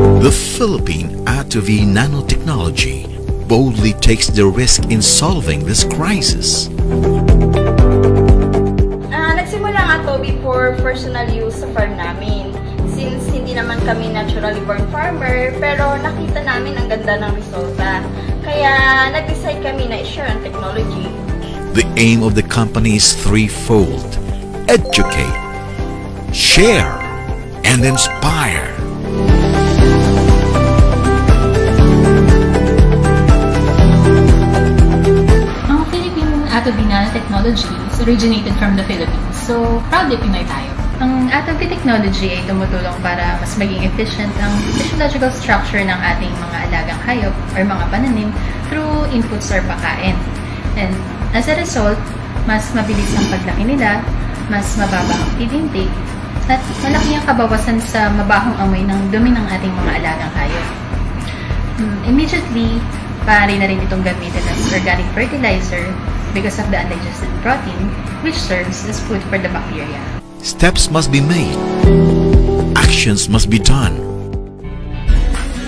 The Philippine Attovy Nanotechnology boldly takes the risk in solving this crisis. Nagsimula ang Attovy for personal use sa farm namin. Since hindi naman kami naturally born farmer, pero nakita namin ang ganda ng resulta. Kaya nag-decide kami na i-share ang technology. The aim of the company is threefold: educate, share, and inspire. Ang Philippine Attovy Nanotechnology is originated from the Philippines, so proudly Pinoy tayo. Ang Attovy technology ay tumutulong para mas maging efficient ang physiological structure ng ating mga alagang hayop or mga pananim through inputs or pagkain. And as a result, mas mabilis ang paglaki nila, mas mababa ang feed intake, at malaki ang kabawasan sa mabahong amoy ng dumi ng ating mga alagang hayop. Immediately, maaari na rin itong gamitin as organic fertilizer because of the undigested protein, which serves as food for the bacteria. Steps must be made. Actions must be done.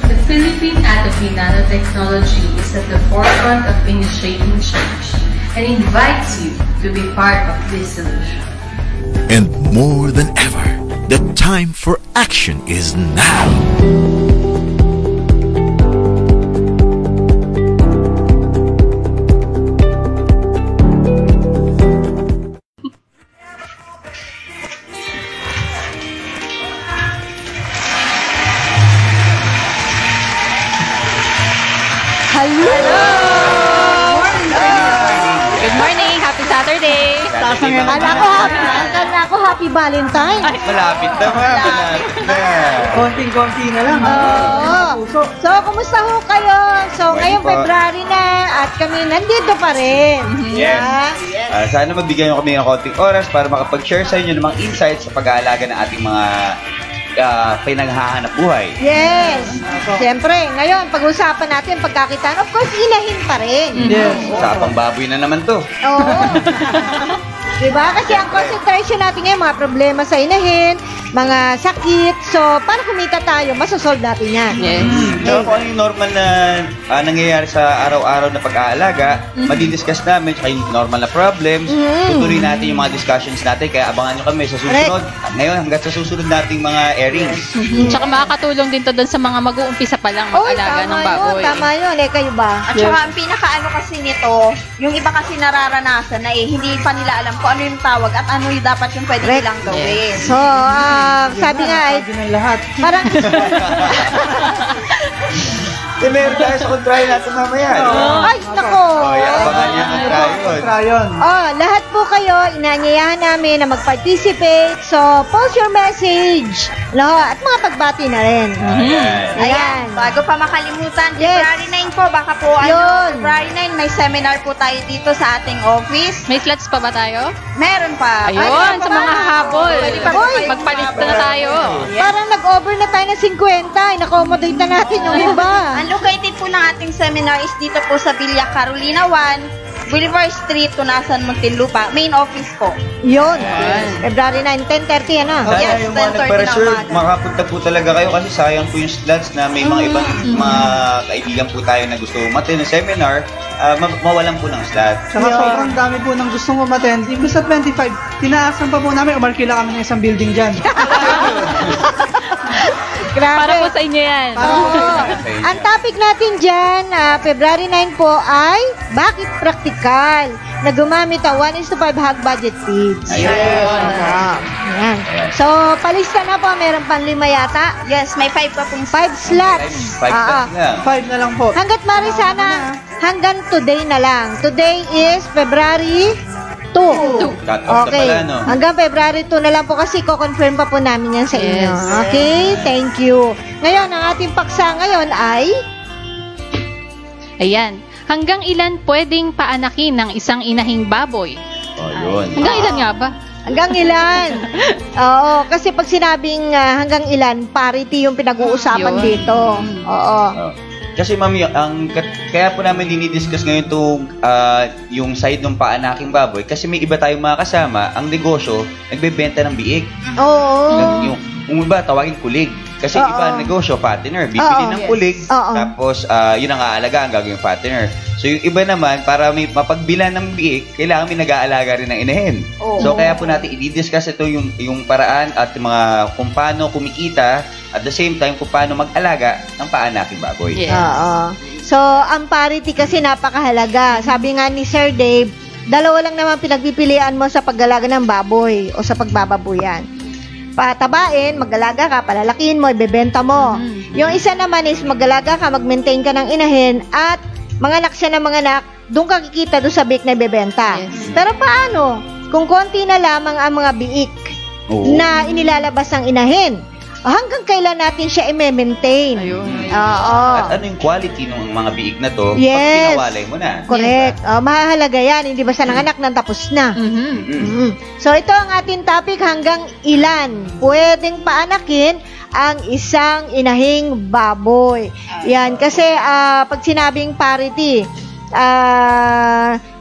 The Philippine Attovy Nanotechnology is at the forefront of initiating change and invites you to be part of this solution. And more than ever, the time for action is now. Good morning! Happy Saturday! Akala ko happy Valentine. Ay, malapit na ba? Malapit na. Konting-konti na lang. Oo. So, kumusta ho kayo? So, ngayong February na at kami nandito pa rin. Yes. Sana magbigyan nyo kami ng konting oras para makapag-share sa inyo ng mga insights sa pag-aalaga ng ating mga pinaghahanap buhay. Yes. Siyempre, ngayon, pag-usapan natin pagkakitaan. Of course, inahin pa rin. Yes. Usapang baboy na naman to. Oo. Diba? Kasi ang concentration natin ngayon, mga problema sa inahin, mga sakit. So, para kumita tayo, masosolve natin yan. Yes. So, kung ano yung normal na nangyayari sa araw-araw na pag-aalaga, madidiscuss namin, tsaka yung normal na problems, tutuloy natin yung mga discussions natin, kaya abangan nyo kami sa susunod. Ngayon, hanggang sa susunod nating mga airings. Tsaka makakatulong din to doon sa mga mag-uumpisa pa lang mag-alaga ng baboy. Tama yun. Kayo ba? At saka ang pinakaano kasi nito, yung iba kasi nararanasan na hindi pa nila alam kung ano yung tawag at ano yung dapat yung pwede nilang gawin. So, sabi nga ay, Sabi ng lahat. parang, Meron tayo sa kontrahe natin mamaya. ay, nako. Abangan niya ang Tryon. Lahat po kayo, inanyayahan namin na mag-participate. So, post your message. At mga pagbati na rin. Ayan. Bago pa makalimutan, Yes. February 9 po, baka po Yun. February 9, may seminar po tayo dito sa ating office. May slots pa ba tayo? Meron pa. Ayun, sa mga habol. Pwede pa Uy! Magpalista na tayo. Parang nag-over na tayo ng 50. In-accommodate na natin yung iba. Ang located po ng ating seminar is dito po sa Villa Carolina 1, Boulevard Street, Tunasan, Muntinlupa. Main office po. Yun. February 9, 10:30 ano? Sana Yes, yung mga 10:30 nagpa-reserve, na umaga. makapunta po talaga kayo kasi sayang po yung slots na may mga ibang mga kaibigan po tayo na gusto umattend ng seminar, mawalan po ng slot. Saka sobrang dami po ng gustong umattend. Yung sa 25, tinaasan pa po namin, umarkila kami ng isang building dyan. Grabe. Para po sa inyo yan. Ang topic natin dyan, February 9 po ay bakit practical na gumamit ang 1:5 hog budget feeds. Ayan. So, palista na po. Meron pang 5 yata. Yes, may 5 pa pong 5 slots. 5 slots na. 5 na lang po. Hanggat mari sana, hanggang today na lang. Today is February 2. Cut off na pala, no? Hanggang February 2 na lang po kasi ko-confirm pa po namin yan sa inyo. Yes. Okay? Thank you. Ngayon, ang ating paksa ngayon ay Ayan. Hanggang ilan pwedeng paanakin ng isang inahing baboy? Yun. Hanggang ilan nga ba? hanggang ilan. Oo, kasi pag sinabing hanggang ilan, parity yung pinag-uusapan Yun. dito. Oo. Kasi ma'am, kaya po namin dinidiscuss ngayon itong yung side ng paanaking baboy kasi may iba tayong mga kasama, ang negosyo, nagbebenta ng biik. Oo. Yung iba, tawagin kulig. Kasi iba negosyo, fattener. Bibili ng kulig, tapos yun ang aalagaan, gagawin fattener. So yung iba naman, para may mapagbilan ng biik, kailangan may nag-aalaga rin ng inahin. So kaya po natin i-discuss ito yung paraan at mga kung paano kumikita, at the same time kung paano mag-alaga ng paanaking baboy. So, ang parity kasi napakahalaga. Sabi nga ni Sir Dave, dalawa lang naman pinagpipilian mo sa pag-alaga ng baboy o sa pagbababoyan. Patabain, mag-alaga ka, palalakihin mo, ibebenta mo. Yung isa naman is mag-alaga ka, mag-maintain ka ng inahin, at manganak siya ng manganak, doon ka kikita doon sa biik na ibebenta. Pero paano? Kung konti na lamang ang mga biik na inilalabas ng inahin, hanggang kailan natin siya i-maintain? At ano yung quality ng mga biik na to pag pinawalay mo na? Correct. Mahalaga yan. Hindi basta nanganak nang tapos na. So, ito ang ating topic. Hanggang ilan pwedeng paanakin ang isang inahing baboy? Yan. Kasi, pag sinabing parity,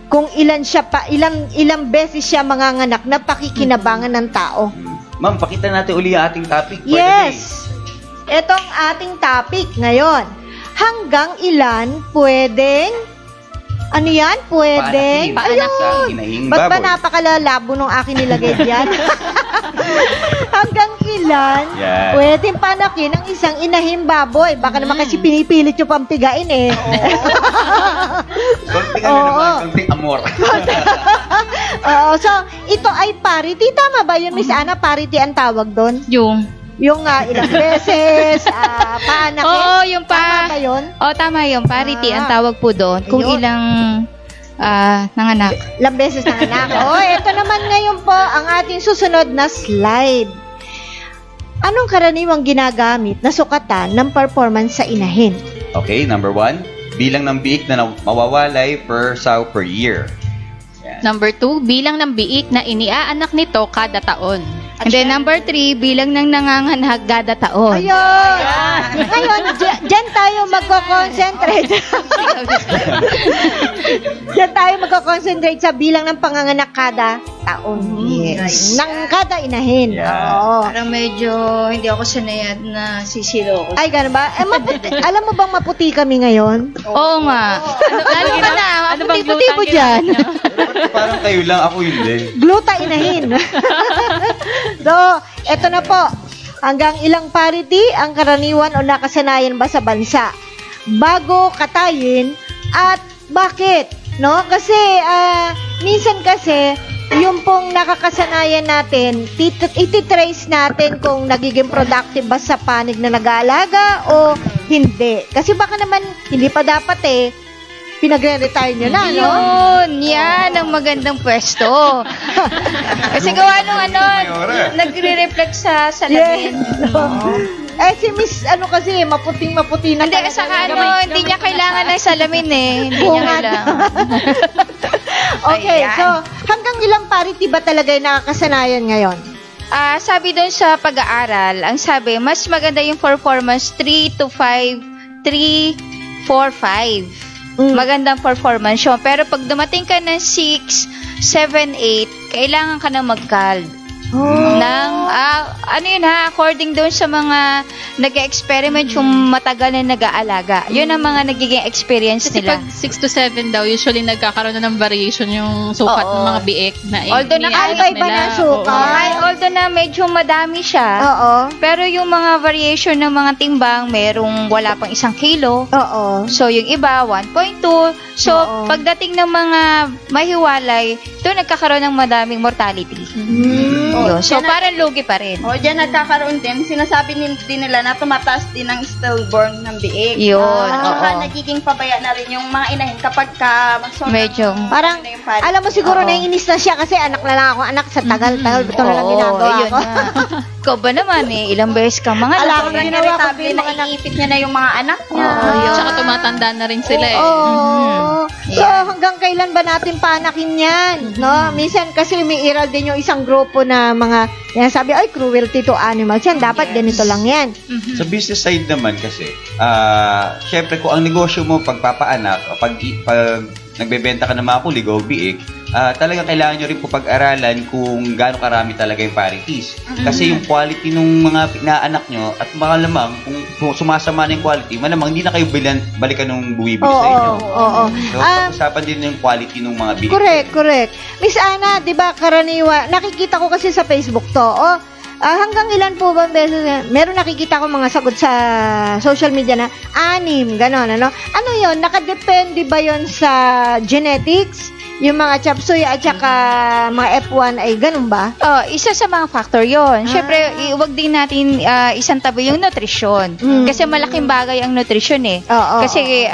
kung ilan beses siya manganganak na pakikinabangan ng tao. Ma'am, pakita natin uli ang ating topic. Yes. Ito ang ating topic ngayon. Hanggang ilan pwedeng, ano yan? Pwedeng, ayun. Ba't ba napakalalabo nung akin nilagay dyan? Hanggang ilan pwedeng panakin ang isang inahing baboy? Baka naman kasi pinipilit yung pampigain eh. Konting naman, konting amor. So, ito ay parity. Tama ba yun, Miss Ana? Parity ang tawag doon? Yung ilang beses, paanakin? Oo, yung Tama ba yun? Tama yun. Parity ang tawag po doon. Kung ilang nanganak. Ilang beses nanganak. Ito naman ngayon po ang ating susunod na slide. Anong karaniwang ginagamit na sukatan ng performance sa inahin? Okay, number 1, bilang ng biik na mawawalay per sow per year. Number 2, bilang ng biik na iniaanak nito kada taon. And then number 3, bilang ng nanganganak kada taon. Ayun! Ngayon, dyan tayo magko-concentrate. Dyan tayo magko-concentrate sa bilang ng panganganak kada taon. Yes. Ng kada inahin. Oo. Parang medyo hindi ako sanay na sisilo ko. Ay, gano'n ba? Alam mo bang maputi kami ngayon? Oo nga. Lalo ka na, maputi-puti mo dyan. Parang kayo lang, ako hindi. Gluta inahin. So, eto na po. Hanggang ilang parity ang karaniwan o nakasanayan ba sa bansa bago katayin at bakit? No? Kasi, minsan kasi, yung pong nakakasanayan natin, ititrace natin kung nagiging productive ba sa panig na nag-aalaga o hindi. Kasi baka naman, hindi pa dapat pinagre-retire nyo na, no? Yun, yan ang magandang pwesto. Kasi gawa nung nagre-reflect sa salamin. Si Miss, kasi, maputing-maputi na. Hindi, saka hindi niya kailangan ng salamin Hindi niya kailangan. Okay, so, hanggang ilang parity ba talaga yung nakakasanayan ngayon? Sabi doon sa pag-aaral, ang sabi, mas maganda yung performance 3 to 5, 3, 4, 5. Magandang performance yun. Pero pag dumating ka ng 6, 7, 8, kailangan ka na mag-cald. According doon sa mga nag-experiment yung matagal na nag-aalaga. Yun ang mga nagiging experience kasi nila. Kasi pag 6 to 7 daw, usually nagkakaroon na ng variation yung sukat ng mga biik na although iba na sukat. Although na medyo madami siya. Pero yung mga variation ng mga timbang, merong wala pang 1 kilo. So, yung iba, 1.2. So, pagdating ng mga mahiwalay, doon nagkakaroon ng madaming mortality. Yun. So, parang lugi pa rin. Diyan nagkakaroon din. Sinasabi din nila na tumataas din ang stillborn ng biik. Yun. At saka nagiging pabaya na rin yung mga inahin kapag medyo. Parang, alam mo siguro naiinis na siya kasi anak na lang ako. Anak sa tagal-tagal. Ito na lang ginagawa ko. Ikaw ba naman ilang beses ka mga alam mo, ginawa ko din na naiipit niya na yung mga anak niya. Tsaka tumatanda na rin sila So, hanggang kailan ba natin panakin yan? No? Minsan kasi may iral din yung isang grupo na mga, sabi, cruelty to animals yan. Dapat ganito lang yan. Sa business side naman kasi, syempre kung ang negosyo mo pagpapaanak, pag nagbebenta ka ng mga kulig o biik, talagang kailangan nyo rin po pag-aralan kung gaano karami talaga yung parities. Kasi yung quality ng mga pinaanak nyo, at malamang kung sumasama na yung quality, malamang hindi na kayo balikan nung bumibili sa inyo. So, pag-usapan din yung quality ng mga bili. Correct. Miss Ana, di ba karaniwa, nakikita ko kasi sa Facebook to, hanggang ilan po ba beses, meron nakikita ko mga sagot sa social media na 6, gano'n, ano? Ano yun? Nakadepende ba yun sa genetics? Yung mga chop suey at saka mga F1 ay ganun ba? Isa sa mga factor yon. Siyempre, huwag din natin isang tabi yung nutrition. Kasi malaking bagay ang nutrition eh. Kasi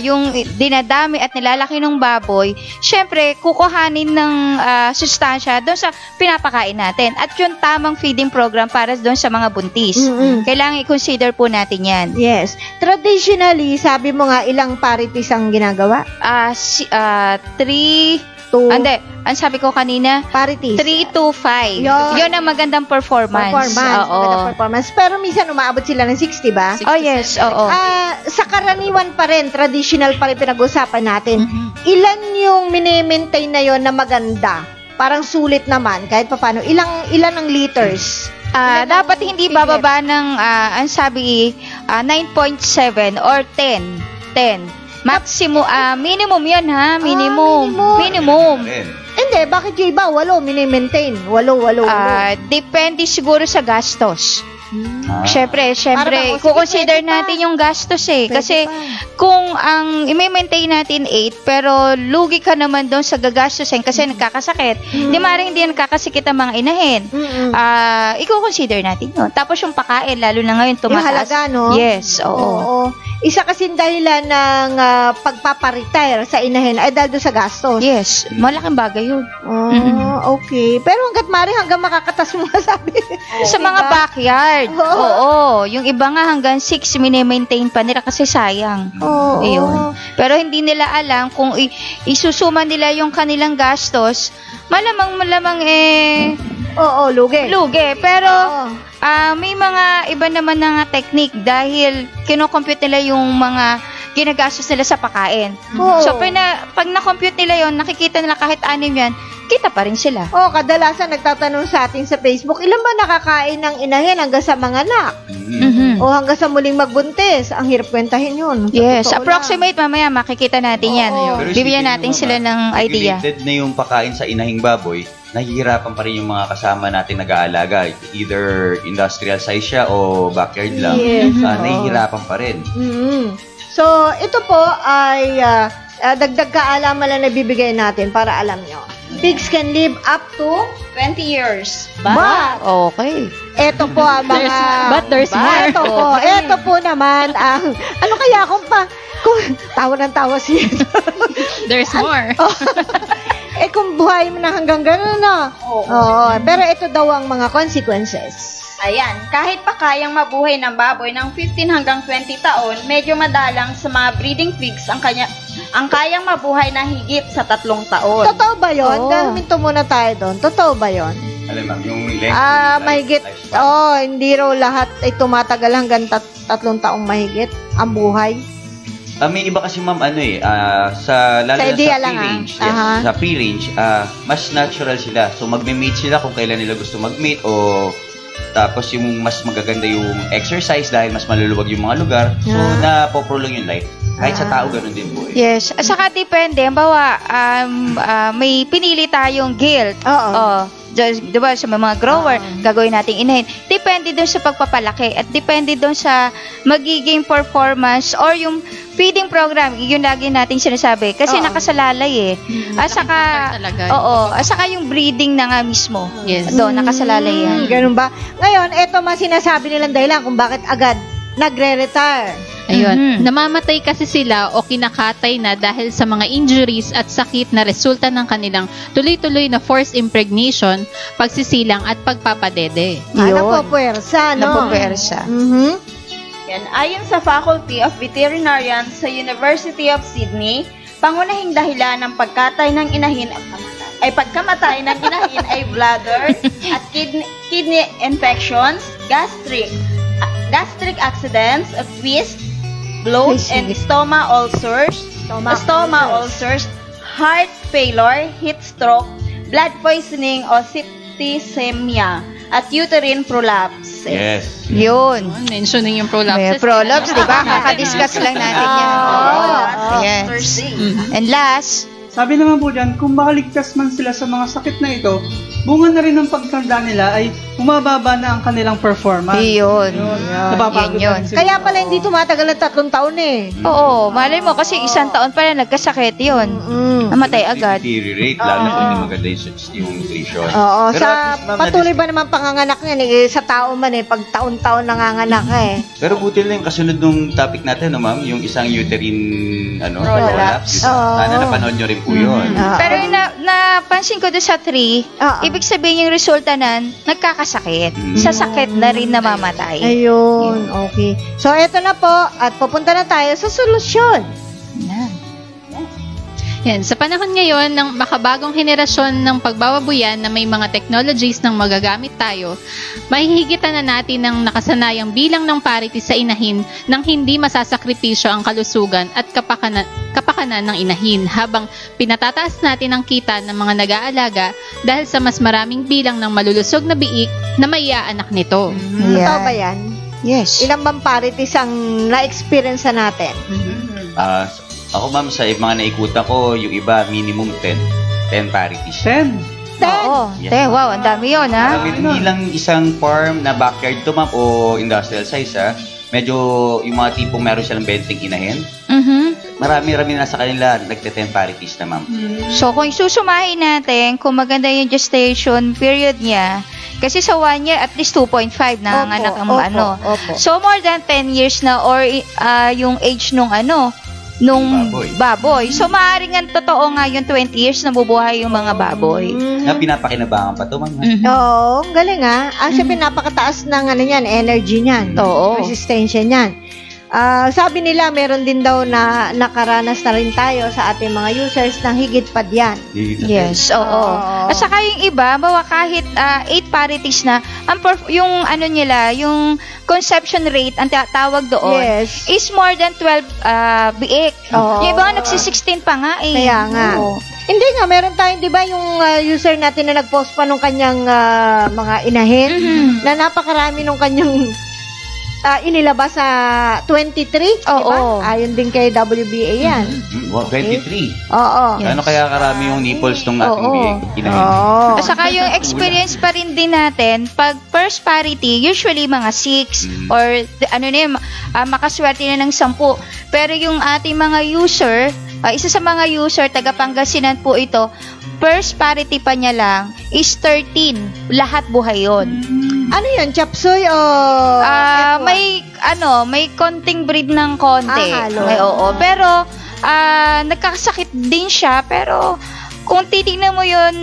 yung dinadami at nilalaki ng baboy, siyempre, kukuhanin ng sustansya doon sa pinapakain natin. At yung tamang feeding program para doon sa mga buntis. Kailangan i-consider po natin yan. Yes. Traditionally, sabi mo nga, ilang parities ang ginagawa? 3 Hindi, ang sabi ko kanina, parities. 3 to 5. Yun ang magandang performance. Magandang performance. Pero minsan umabot sila ng 60, ba? Yes, oo. Sa karaniwan pa rin, traditional pa rin pinag-usapan natin, ilan yung mini-maintain na yon na maganda? Parang sulit naman, kahit pa paano. Ilan ang liters? Dapat hindi bababa ng, ang sabi, 9.7 or 10. Maximum, minimum yan ha, minimum. Hindi, bakit yung iba, 8, mini-maintain? 8. Depende siguro sa gastos. Siyempre, kukonsider natin yung gastos eh. Kasi kung ang i-maintain natin 8, pero lugi ka naman doon sa gagastusin kasi nagkakasakit, di maaaring hindi nakakasakit ang mga inahin. I-consider natin yun. Tapos yung pakain, lalo na ngayon tumataas. Yung halaga, no? Yes, oo. Isa kasing dahilan ng pagpaparetire sa inahin ay dahil doon sa gastos. Yes, malaking bagay yun. Okay. Pero hanggang makakatas mo sabi. Sa mga backyard. Oo. Yung iba nga hanggang 6 mini-maintain pa nila kasi sayang. Ayun. Pero hindi nila alam kung isusuma nila yung kanilang gastos, malamang lugi. Pero may mga iba naman na technique dahil kinocompute nila yung mga ginagastos nila sa pagkain. So, pag na-compute nila yon, nakikita nila kahit 6 yan, kita pa rin sila. Kadalasan nagtatanong sa atin sa Facebook, ilan ba nakakain ng inahin hanggang sa mga anak? O hanggang sa muling magbuntis? Ang hirap kwentahin yun. Yes, approximate mamaya makikita natin yan. Bibigyan natin sila ng idea. Related na yung pakain sa inahing baboy, nahihirapan pa rin yung mga kasama natin nag-aalaga. Either industrial size siya o backyard lang. Nahihirapan pa rin. So, ito po ay dagdag kaalaman lang na bibigay natin para alam nyo. Pigs can live up to 20 years. But, okay. Ito po ang mga... There's more. Ito po naman ang... Ano kaya kung tawa ng tawa siya. There's more. Kung buhay mo na hanggang gano'n na. Pero ito daw ang mga consequences. Ayan, kahit pa kayang mabuhay ng baboy ng 15 hanggang 20 taon, medyo madalang sa mga breeding pigs ang kayang mabuhay na higit sa 3 taon. Totoo ba yun? Minto muna tayo doon. Totoo ba yun? Alam mo, yung length. Mahigit. Hindi raw lahat ay tumatagal hanggang 3 taong mahigit ang buhay. May iba kasi ma'am, lalo sa pre-range, sa pre-range, mas natural sila. So, magme-mate sila kung kailan nila gusto mag-mate o tapos yung mas magaganda yung exercise dahil mas maluluwag yung mga lugar. So, napoprolong yung life. Kahit sa tao, ganun din po. Yes. Saka depende. Bawa, may pinili tayong guild. Diba, sa mga grower, gagawin nating inahin. Depende doon sa pagpapalaki at depende doon sa magiging performance or yung feeding program, yun lagi nating sinasabi. Kasi nakasalalay saka yung breeding na nga mismo. Yes. Doon, nakasalalay yan. Ganun ba? Ngayon, eto sinasabi nilang dahilan kung bakit agad nagre-retire. Ayun. Namamatay kasi sila o kinakatay na dahil sa mga injuries at sakit na resulta ng kanilang tuloy-tuloy na forced impregnation, pagsisilang at pagpapadede. Napupuwersa, no? Napupuwersa. Yan. Ayon sa Faculty of Veterinarian sa University of Sydney, pangunahing dahilan ng pagkamatay ng inahin ay bladder at kidney infections, gastric accidents, twist, bloat, and stomach ulcers, heart failure, heat stroke, blood poisoning o septicemia, at uterine prolapse. Yes. Yun. Mentioning yung May prolapses. prolapse, di ba? Kakadiscuss lang natin yan. Yes. And last, Sabi naman po dyan, kung makaligtas man sila sa mga sakit na ito, bunga na rin ng pagtanda nila ay bumababa na ang kanilang performance. yun. Napapagod Yun. na rin sila. Kaya pala hindi tumatagal ng 3 taon eh. Oo, malay mo kasi 1 taon pa na nagkasakit yun. Namatay agad. Deteriorate, lalo na kung hindi maganda yung nutrition. Oo, Pero sa at least, ma'am, patuloy ba naman panganganak niyan eh, sa tao man eh, pag taon-taon nanganganak ka eh. Pero buti lang yung kasunod nung topic natin, no, ma'am, yung isang uterine prolapse. Oo. Sana napanood nyo rin po yun. Pero yung napansin ko doon sa 3, ibig sabihin yung resulta nan, nagkakasakit. Sa sakit na rin namamatay. Ayun, okay. So, eto na po, at pupunta na tayo sa solusyon. Yan, sa panahon ngayon ng makabagong henerasyon ng pagbababuyan na may mga technologies ng magagamit tayo, mahihigitan na natin ng nakasanayang bilang ng parity sa inahin nang hindi masasakripisyo ang kalusugan at kapakanan ng inahin habang pinatataas natin ang kita ng mga nag-aalaga dahil sa mas maraming bilang ng malulusog na biik na maiaanak nito. Totoo ba yan? Yes. Ilang bang parities ang na-experience natin? Ako, ma'am, sa mga naikutan ko, yung iba, minimum 10 parities. 10. Oo. Yes. Wow, ang dami yun, ha? Hindi lang isang farm na backyard to, ma'am, o industrial size, ha? Medyo yung mga tipong meron silang 20 inahin. Marami-rami na sa kanila, nagte-10 parities na, ma'am. So, kung susumahin natin, kung maganda yung gestation period niya, kasi sa 1 year, at least 2.5 na anak ang Opo. So, more than 10 years na or yung age nung nung baboy. So, maaaring nga totoo nga yung 20 years na bubuhay yung mga baboy. Na pinapakinabangan pa to, ma'am. Oo, ang galing ha. Actually, napakataas ng energy niyan. Oo. Resistensya niyan. Sabi nila, meron din daw na nakaranas na rin tayo sa ating mga users ng higit pa diyan. Yes, oo. At saka yung iba, bawa kahit 8 parities na, yung nila, yung conception rate, ang tawag doon, is more than 12 biik. Yung iba, nagsi-16 pa nga eh. Kaya nga. Hindi nga, meron tayong, di ba, yung user natin na nag-post pa nung kanyang mga inahin, na napakarami nung kanyang inilabas sa 23, Oo. diba? Ayon din kay WBA yan. 23. Oo. Ano kaya karami yung nipples ng ating inahin? At saka yung experience pa rin din natin, pag first parity, usually mga 6 or makaswerte na ng 10. Pero yung ating mga user, isa sa mga user, taga Pangasinan po ito, first parity pa niya lang is 13. Lahat buhay yun. Ano yun? Chapsuy o may konting breed ng konti. Halo. Pero nagkakasakit din siya, pero kung titignan mo yun,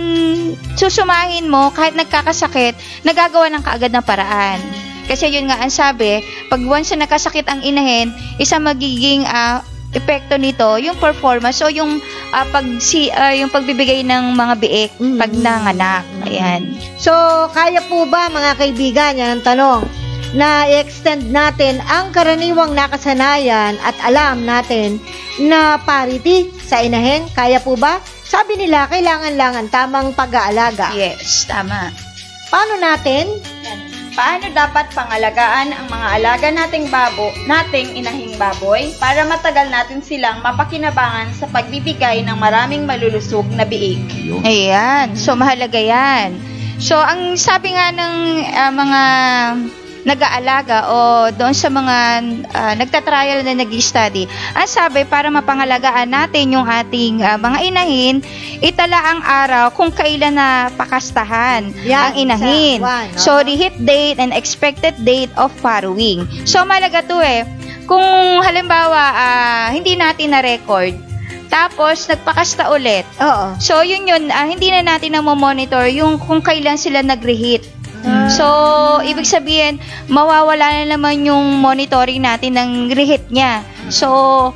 susumahin mo, kahit nagkakasakit, nagagawa ng kaagad ng paraan. Kasi yun nga ang sabi, pag once na nakasakit ang inahin, isa magiging epekto nito, yung performance o yung pagbibigay ng mga biik pag nanganak. Ayan. So, kaya po ba mga kaibigan, yan ang tanong, na i-extend natin ang karaniwang nakasanayan at alam natin na parity sa inahin? Kaya po ba? Sabi nila, kailangan lang ang tamang pag-aalaga. Yes, tama. Paano natin? Paano dapat pangalagaan ang mga alaga nating inahing baboy para matagal natin silang mapakinabangan sa pagbibigay ng maraming malulusog na biik? Ayan. So, mahalaga yan. So, ang sabi nga ng mga nag-aalaga o doon sa mga nagtatrial na nag-study, ang sabi, para mapangalagaan natin yung ating mga inahin, itala ang araw kung kailan na pakastahan ang inahin. So, the hit date and expected date of farrowing. So, malaga to kung halimbawa, hindi natin na-record, tapos nagpakasta ulit. So, yun, hindi na natin na monitor yung kung kailan sila nag-reheat. So, ibig sabihin, mawawala na naman yung monitoring natin ng reheat niya. So,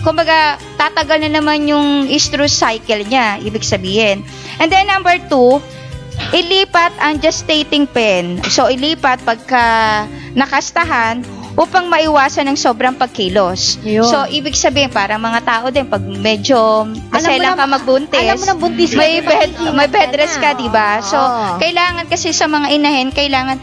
kumbaga, tatagal na naman yung estrus cycle niya, ibig sabihin. And then, number 2, ilipat ang gestating pen. So, ilipat pagka nakastahan upang maiwasan ng sobrang pagkilos. Yun. So, ibig sabihin, para mga tao din, pag medyo maselang ka magbuntis, alam mo na buntis ka, may bed rest ka, diba? So, kailangan kasi sa mga inahin, kailangan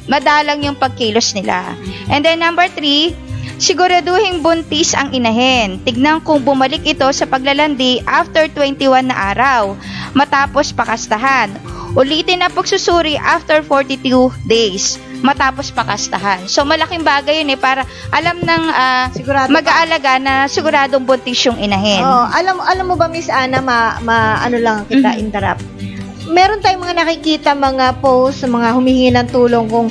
madalang yung pagkilos nila. And then, number 3, siguraduhin buntis ang inahin. Tignan kung bumalik ito sa paglalandi after 21 na araw, matapos pakastahan. Ulitin ang pagsusuri after 42 days, matapos pakastahan. So, malaking bagay yun para alam ng mag-aalaga na siguradong buntis yung inahin. Alam mo ba, Miss Ana, ano lang kita interrupt. Meron tayong mga nakikita, mga post, mga humihingi ng tulong kung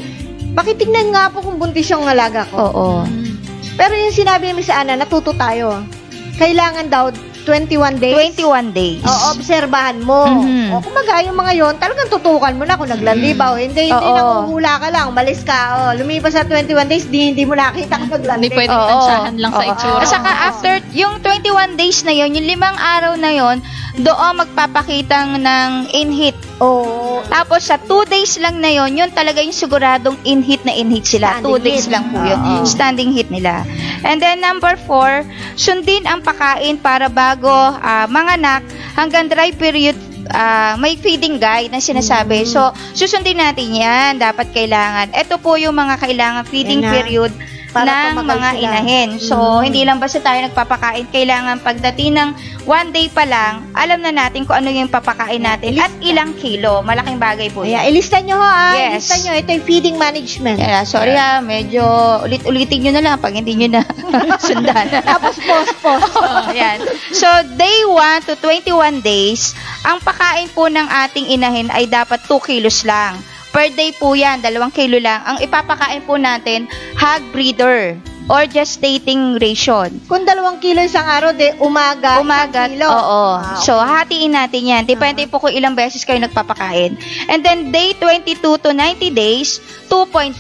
pakitignan nga po kung buntis yung alaga ko. Oo. Pero yung sinabi ni Miss Ana, natuto tayo. Kailangan daw 21 days. 21 days. Obserbahan mo. O kumaga, yung mga yon, talagang tutukan mo na kung naglandibaw. Hindi nakuhula ka lang, malis ka. Lumipas sa 21 days, hindi mo nakita kapag landi. Hindi pwedeng tansyahan lang sa itsura. At saka after yung 21 days na yon, yung 5 araw na yon, doon magpapakitang ng in-heat. Tapos sa 2 days lang na yon, yun talaga yung siguradong in-heat na in-heat sila. 2 days lang po yun. Standing heat nila. And then number 4, sundin ang pakain para bago manganak hanggang dry period. May feeding guide na sinasabi. So, susundin natin yan. Dapat kailangan. Ito po yung mga kailangan feeding period ng mga inahin. So, hindi lang basta tayo nagpapakain. Kailangan pagdating ng 1 day pa lang, alam na natin kung ano yung papakain natin at ilang kilo. Malaking bagay po yan. Ilista nyo Yes. Ilista nyo. Ito yung feeding management. Sorry medyo ulit-ulitin nyo na lang pag hindi nyo na sundan. Tapos post. Yan. So, day 1 to 21 days, ang pakain po ng ating inahin ay dapat 2 kilos lang. Per day po yan, 2 kilo lang. Ang ipapakain po natin, hog breeder or gestating ration. Kung 2 kilo isang araw, umaga 1 kilo. Oo. So, hatiin natin yan. Depende po kung ilang beses kayo nagpapakain. And then, day 22 to 90 days, 2.5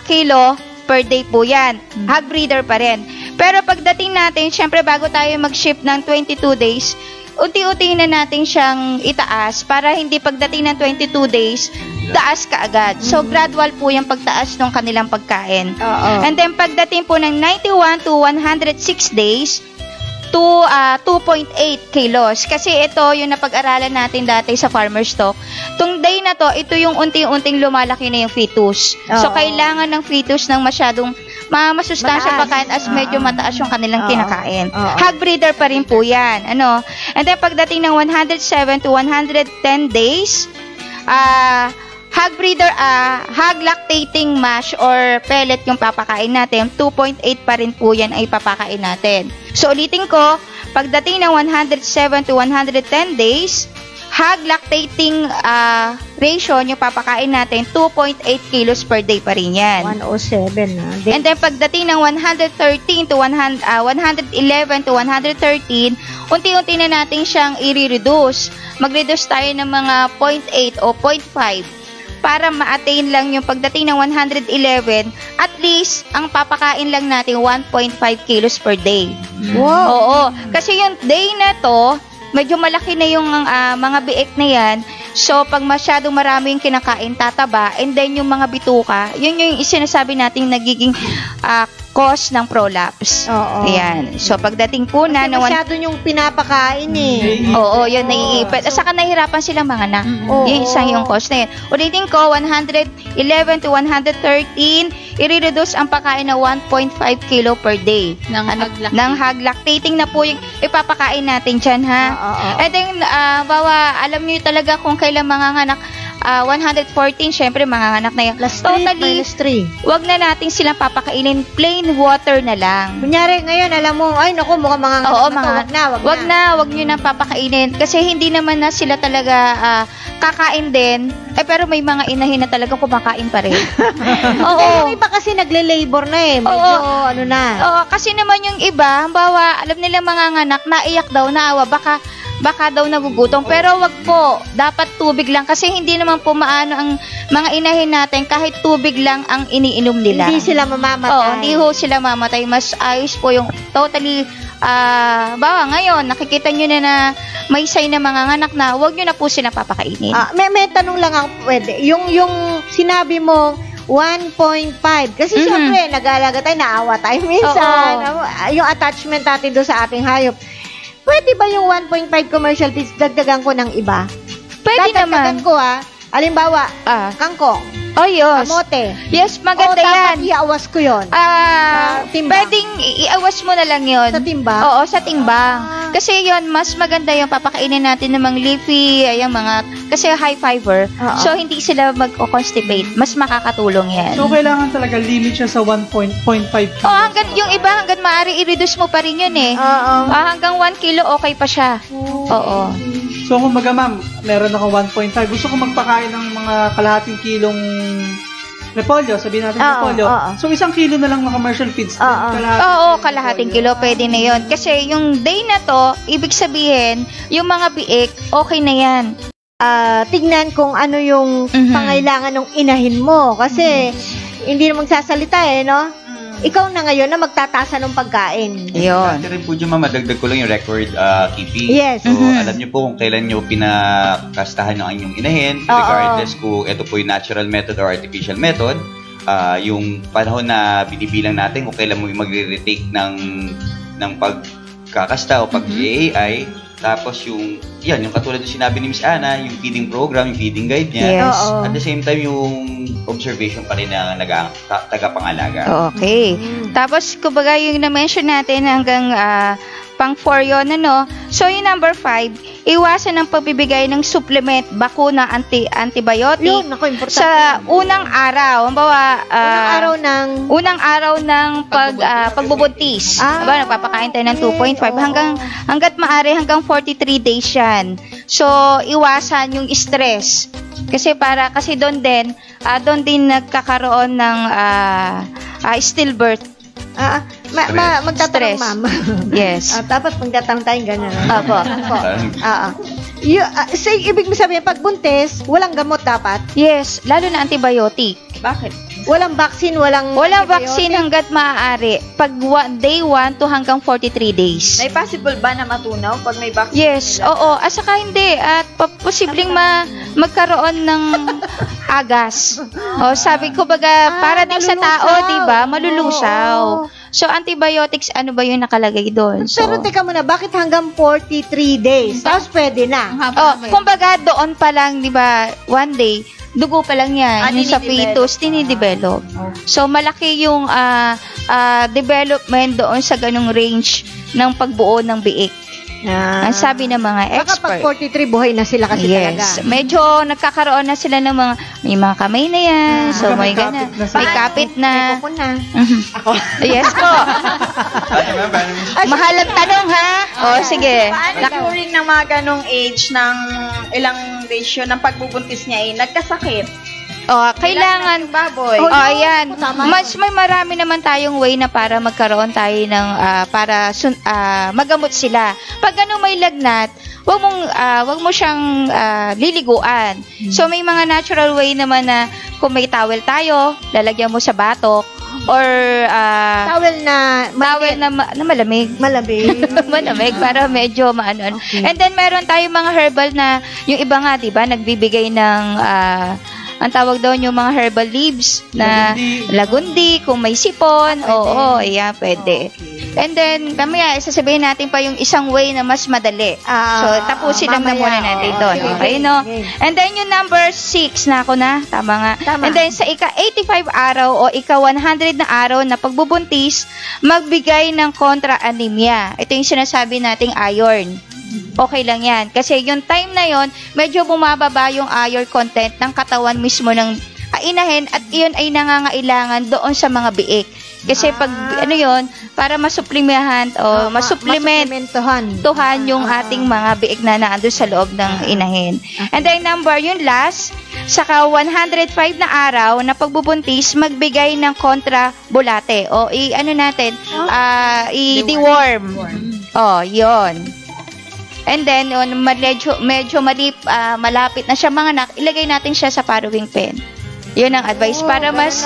kilo per day po yan. Hog breeder pa rin. Pero pagdating natin, syempre bago tayo mag-ship ng 22 days, unti-unti na natin siyang itaas para hindi pagdating ng 22 days, taas ka agad. So, gradual po yung pagtaas ng kanilang pagkain. And then, pagdating po ng 91 to 106 days, to 2.8 kilos. Kasi ito yung napag-aralan natin dati sa farmer stock. Tung day na to, ito yung unti-unting lumalaki na yung fetus. So, kailangan ng fetus ng masyadong masustansya pagkain as medyo mataas yung kanilang kinakain. Hog breeder pa rin po yan. And then, pagdating ng 107 to 110 days, hog breeder, hog lactating mash or pellet yung papakain natin, 2.8 pa rin po yan ay papakain natin. So, ulitin ko, pagdating ng 107 to 110 days, hog lactating ration yung papakain natin, 2.8 kilos per day pa rin yan. 107 na. And then, pagdating ng 111 to 113, unti-unti na natin siyang i-reduce. Mag-reduce tayo ng mga 0.8 o 0.5 para ma-attain lang yung pagdating ng 111, at least, ang papakain lang natin 1.5 kilos per day. Wow! Oo. Kasi yung day na to, medyo malaki na yung mga biik na yan. So, pag masyadong marami yung kinakain, tataba. And then, yung mga bituka, yun yung sinasabi natin nagiging cause ng prolapse. Ayan. So, pagdating po na... Kasi masyado yung pinapakain Oo, yun, naiipit. At saka nahihirapan silang mga anak. Yung isang yung cause na yun. Ulitin ko, 111 to 113, i-reduce ang pagkain na 1.5 kilo per day. Ng hog lactating na po yung ipapakain natin dyan, ha? And then, alam nyo talaga kung kailan manganganak, 114, syempre manganganak na yun. Totally, wag na natin silang papakainin, plain water na lang. Kunyari ngayon, alam mo, ay naku, mukhang manganganak na. Wag nyo na papakainin. Kasi hindi naman na sila talaga kakain din. Pero may mga inahin na talaga kumakain pa rin. Oo. Yung iba kasi nagle-labor na medyo kasi naman yung iba, halimbawa, alam nila manganganak, naiyak daw, naawa, baka daw nagugutom. Pero wag po, dapat tubig lang. Kasi hindi naman po maano ang mga inahin natin, kahit tubig lang ang iniinom nila. Hindi sila mamamatay. Hindi ho sila mamatay. Mas ayos po yung totally, ngayon, nakikita nyo na may sign na manganganak na, wag nyo na po sila papakainin. May tanong lang ako pwede. Yung sinabi mo, 1.5. Kasi syempre, nag-aalaga tayo, naawa tayo minsan. Yung attachment natin doon sa ating hayop. Pwede ba yung 1.5 commercial feeds, dagdagan ko ng iba? Pwede naman. Dagdagan ko halimbawa, kangkong. Yes. Kamote. Yes, maganda yan. Dapat iawas ko yun. Pwedeng iawas mo na lang yun. Sa timbang? Oo, sa timbang. Kasi yun, mas maganda yung papakainin natin ng mga leafy, kasi high fiber. So, hindi sila mag-constipate. Mas makakatulong yan. So, kailangan talaga limit siya sa 1.5 kg. Yung iba, hanggang maaari, i-reduce mo pa rin yun eh. Hanggang 1 kilo, okay pa siya. Oo. So, kumbaga ma'am, meron ako 1.5. Gusto ko magpakain ng mga kalahating kilong repolyo. Sabihin natin repolyo. So, 1 kilo na lang na commercial feeds. Kalahating kilo, pwede na yun. Kasi yung day na to, ibig sabihin, yung mga biik, okay na yan. Tignan kung ano yung pangailangan ng inahin mo. Kasi, hindi na magsasalita no? Ikaw na ngayon na magtatasa ng pagkain. Yun. Dati rin po dyan, ma'am, madagdag ko lang yung record keeping. Yes. So, alam niyo po kung kailan niyo pinakastahan ng inyong inahin, regardless kung ito po yung natural method or artificial method. Yung panahon na binibilang natin kung kailan mo magre-retake ng pagkakasta o pag-AI. Tapos yung katulad ng sinabi ni Miss Ana, yung feeding program, yung feeding guide niya. Yes. At the same time, yung observation pa rin ng tagapangalaga. Okay. Tapos, kumbaga yung na-mention natin hanggang pang 4 yun, So, yung number 5, iwasan ang pagbibigay ng supplement, bakuna, antibiotic. Yun, importante. Sa unang araw. Unang araw ng pagbubuntis. Nagpapakain tayo ng 2.5 hanggat maaari hanggang 43 days yan. So, iwasan yung stress. Kasi doon din nagkakaroon ng stillbirth. Magtatanong, ma'am. Yes. Dapat magtatanong tayong gano'n. Opo. Ibig sabihin, pag buntis, walang gamot dapat? Yes, lalo na antibiotic. Bakit? Walang vaccine, walang vaccine hanggat maaari. Pag day 1 to hanggang 43 days. May possible ba na matunaw pag may vaccine? Yes, oo. Saka hindi. At posibleng magkaroon ng agas. Sabi ko para din sa tao, diba? Malulusaw. So, antibiotics, ano ba yung nakalagay doon? So, pero teka muna, bakit hanggang 43 days? Tapos pwede na. Kumbaga, doon pa lang, diba, 1 day, dugo pa lang yan. Yung sa fetus, tinidevelop. So, malaki yung development doon sa ganung range ng pagbuo ng biik. Ang sabi ng mga expert. Baka pag 43, buhay na sila kasi talaga. Medyo nagkakaroon na sila ng may mga kamay na yan. So, may gana. May kapit na. May kuko na. Ako? Yes po. Mahalang tanong, ha? Sige. Paano rin ng mga ganong age ng ilang ratio ng pagbubuntis niya nagkasakit? Kailangan baboy. Ayan. May marami naman tayong way na para magkaroon tayo ng magamot sila. Pag may lagnat, wag mo siyang liliguan. So may mga natural way naman na kung may towel tayo, lalagyan mo sa batok or towel na malamig. Malamig para medyo maanon. Okay. And then meron tayong mga herbal na yung iba nga, 'di ba, nagbibigay ng ang tawag doon yung mga herbal leaves na lagundi, kung may sipon, ayan, pwede. Okay. And then, mamaya, sasabihin natin pa yung isang way na mas madali. So, tapusin lang na muna natin doon. Okay, no? And then, yung number 6 na ako na, tama nga. And then, sa ika-85 araw o ika-100 na araw na pagbubuntis, magbigay ng kontra-anemia. Ito yung sinasabi nating iron. Okay lang yan. Kasi yung time na yon, medyo bumababa yung iron content ng katawan mismo ng inahin at iyon ay nangangailangan doon sa mga biik. Kasi pag para masuplimentuhan yung ating mga biik na naandun sa loob ng inahin. And then yung last, saka 105 na araw na pagbubuntis, magbigay ng kontra-bulate. O i-deworm. Yun. And then, medyo malapit na siya manganak, ilagay natin siya sa farrowing pen. Yun ang advice para mas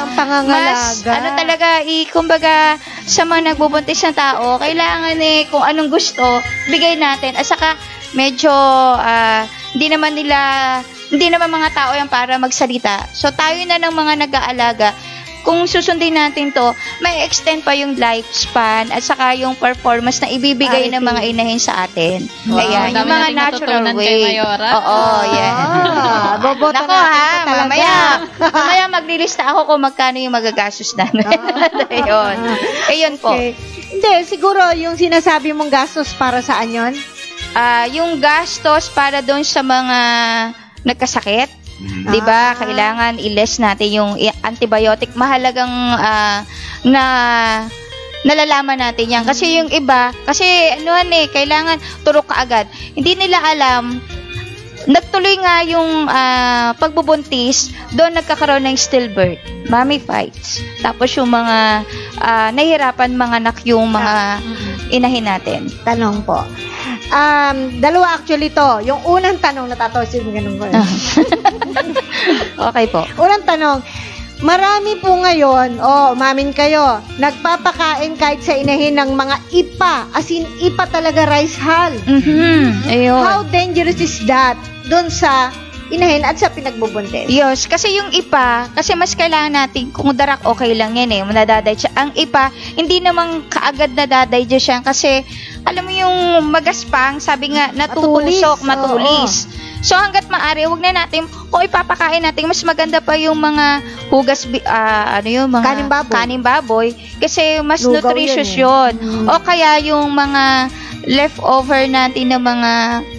kumbaga sa mga nagbubuntis na tao, kailangan kung anong gusto, bigay natin. At saka medyo hindi naman nila hindi naman mga tao yan para magsalita. So, tayo na ng mga nag-aalaga, kung susundin natin to, may extend pa yung lifespan at saka yung performance na ibibigay ng mga inahin sa atin. Wow, Ayan, yung mga natural way. Oo, yan. Boboto Nako mamaya maglilista ako kung magkano yung magagastos namin. Ayun po. Okay. Hindi, siguro yung sinasabi mong gastos para saan yun? Yung gastos para doon sa mga nagkasakit. Diba? Kailangan i-less natin yung antibiotic. Mahalagang na nalalaman natin yan. Kasi yung iba, kailangan turok ka agad. Hindi nila alam, nagtuloy nga yung pagbubuntis, doon nagkakaroon ng stillbirth, mommy fights. Tapos yung mga nahihirapan mga anak yung mga inahin natin. Tanong po. Dalawa actually to. Yung unang tanong, natatawa siya yung ganun ko. Okay po. Unang tanong, marami po ngayon, umamin kayo, nagpapakain kahit sa inahin ng mga ipa. As in, ipa talaga, rice hull. Ayun. How dangerous is that dun sa inahin at sa pinagbubuntis? Yes, kasi yung ipa, kasi mas kailangan natin, kung darak okay lang yan manadadigest siya. Ang ipa, hindi namang kaagad nadadigest siya kasi, alam mo yung magaspang, sabi nga, natusok, matulis. So, hanggat maaari, huwag na natin, kung ipapakain natin, mas maganda pa yung mga hugas, mga kaning baboy, kasi mas lugaw nutritious yun. O kaya yung mga leftover natin ng mga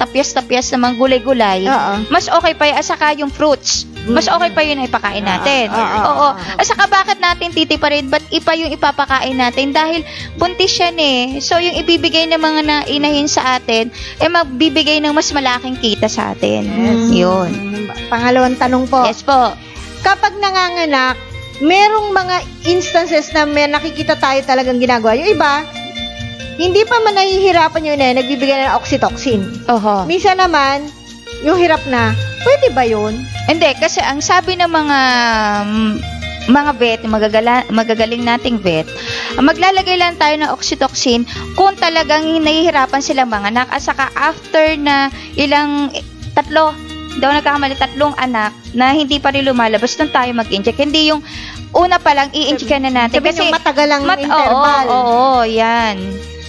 tapyas-tapyas na mga gulay-gulay, mas okay pa yun. At saka yung fruits, mas okay pa yun ay pakain natin. Oo. At saka bakit natin titiparin? Ba't ipa yung ipapakain natin? Dahil buntis yan So, yung ibibigay ng mga inahin sa atin, magbibigay ng mas malaking kita sa atin. Yun. Pangalawang tanong po. Yes po. Kapag nanganganak, merong mga instances na may nakikita tayo talagang ginagawa. Yung iba, hindi pa man nahihirapan yun nagbibigay ng oxytocin. Minsan naman, yung hirap na, pwede ba yun? Hindi, kasi ang sabi ng mga vet, magagaling nating vet, maglalagay lang tayo ng oxytocin kung talagang nahihirapan silang mga anak. At saka after na tatlong anak na hindi pa rin lumalabas, doon tayo mag-inject. Hindi yung una pa lang i-inject na natin. Kasi yung matagalang interval. Oo, yan.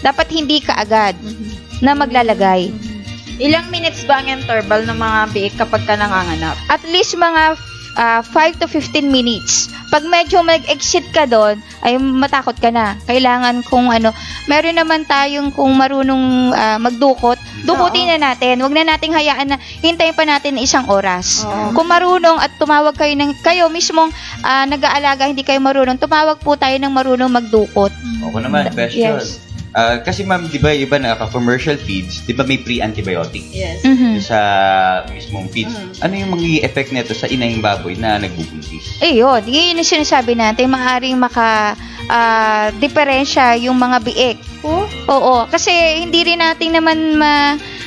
Dapat hindi ka agad na maglalagay. Ilang minutes ba ang interval ng mga biik kapag ka nanganganak? At least mga 5 to 15 minutes. Pag medyo mag-exit ka doon, ay matakot ka na. Kailangan meron naman tayong kung marunong magdukot, dukutin na natin. Huwag na nating hayaan na hintayin pa natin ng 1 oras. Kung marunong at tumawag kayo mismong nag-aalaga, hindi kayo marunong, tumawag po tayo ng marunong magdukot. Ako naman, question. Yes. Kasi ma'am, di ba iba commercial feeds, di ba may pre-antibiotic? Yes. Sa mismong feeds. Ano yung magiging effect nito sa inahing baboy na nagbubuntis? Yun yung sinasabi natin, maaaring diferensya yung mga biik. Oo, kasi hindi rin natin naman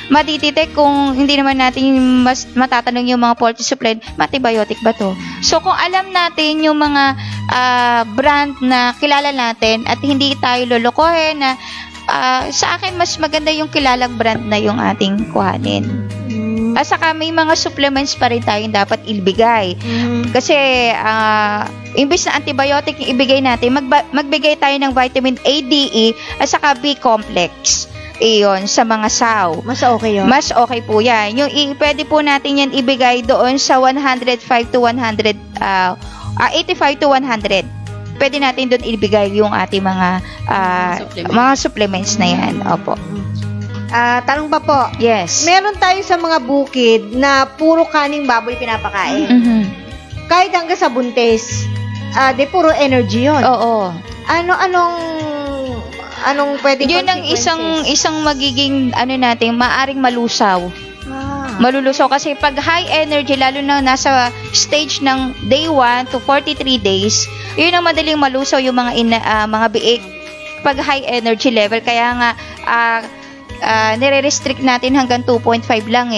matititect kung hindi naman natin matatanong yung mga poultry supply, antibiotic ba to? So, kung alam natin yung mga brand na kilala natin at hindi tayo lolokohin na sa akin, mas maganda yung kilalang brand na yung ating kuhanin. At saka may mga supplements pa rin tayong dapat ibigay. Kasi imbis na antibiotic yung ibigay natin, magbigay tayo ng vitamin A, D, E at saka B complex. Iyon, sa mga saw. Mas okay yun? Mas okay po yan. Pwede po natin yan ibigay doon sa 85 to 100 pwede natin doon ibigay yung ating mga supplements na yan. Opo. Tanong pa po. Yes. Meron tayo sa mga bukid na puro kaning baboy pinapakain. Kahit hanggang sa buntis. Puro energy yun. Oo. Anong pwedeng yun ang isang magiging maaring malusaw. Malulusaw kasi pag high energy, lalo na nasa stage ng day 1 to 43 days, yun ang madaling malusaw yung mga biik pag high energy level. Kaya nga nire-restrict natin hanggang 2.5 lang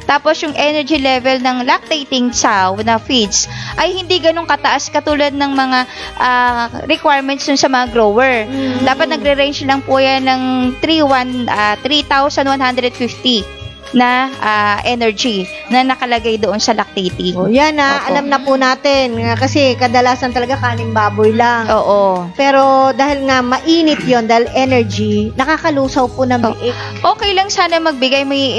Tapos yung energy level ng lactating sow na feeds ay hindi ganun kataas katulad ng mga requirements sa mga grower. Dapat nagre-range lang po yan ng 3,150 na energy na nakalagay doon sa lactating. Yan alam na po natin. Kasi kadalasan talaga kaning baboy lang. Oo. Pero dahil nga mainit yon, dahil energy, nakakalusaw po ng biik. Okay lang sana magbigay, may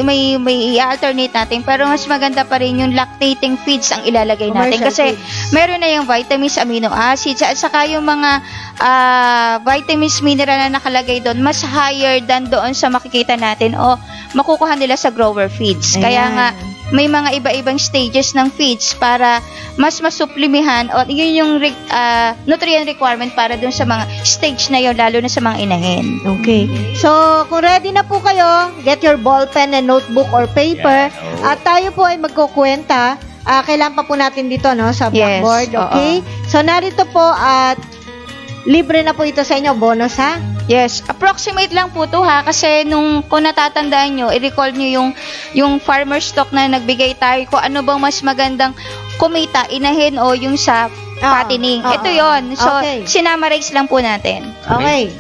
i-alternate natin, pero mas maganda pa rin yung lactating feeds ang ilalagay natin. Kasi meron na yung vitamins, amino acids, at saka yung mga vitamins, mineral na nakalagay doon, mas higher than doon sa makikita natin o makukuha nila sa grower feeds. Kaya nga, may mga iba-ibang stages ng feeds para mas masuplimihan o yun yung nutrient requirement para dun sa mga stage na yun, lalo na sa mga inahin. Okay. So, kung ready na po kayo, get your ball pen and notebook or paper. At tayo po ay magkukwenta. Kailan pa po natin dito, no, sa blackboard. Okay? So, narito po at libre na po ito sa inyo. Bonus, ha? Yes, approximate lang po to ha, kasi kung natatandaan nyo, i-recall nyo yung farmer stock na nagbigay tayo kung ano bang mas magandang kumita, inahin o yung sa fattening. Ito yon. So, sinamarize lang po natin. Okay.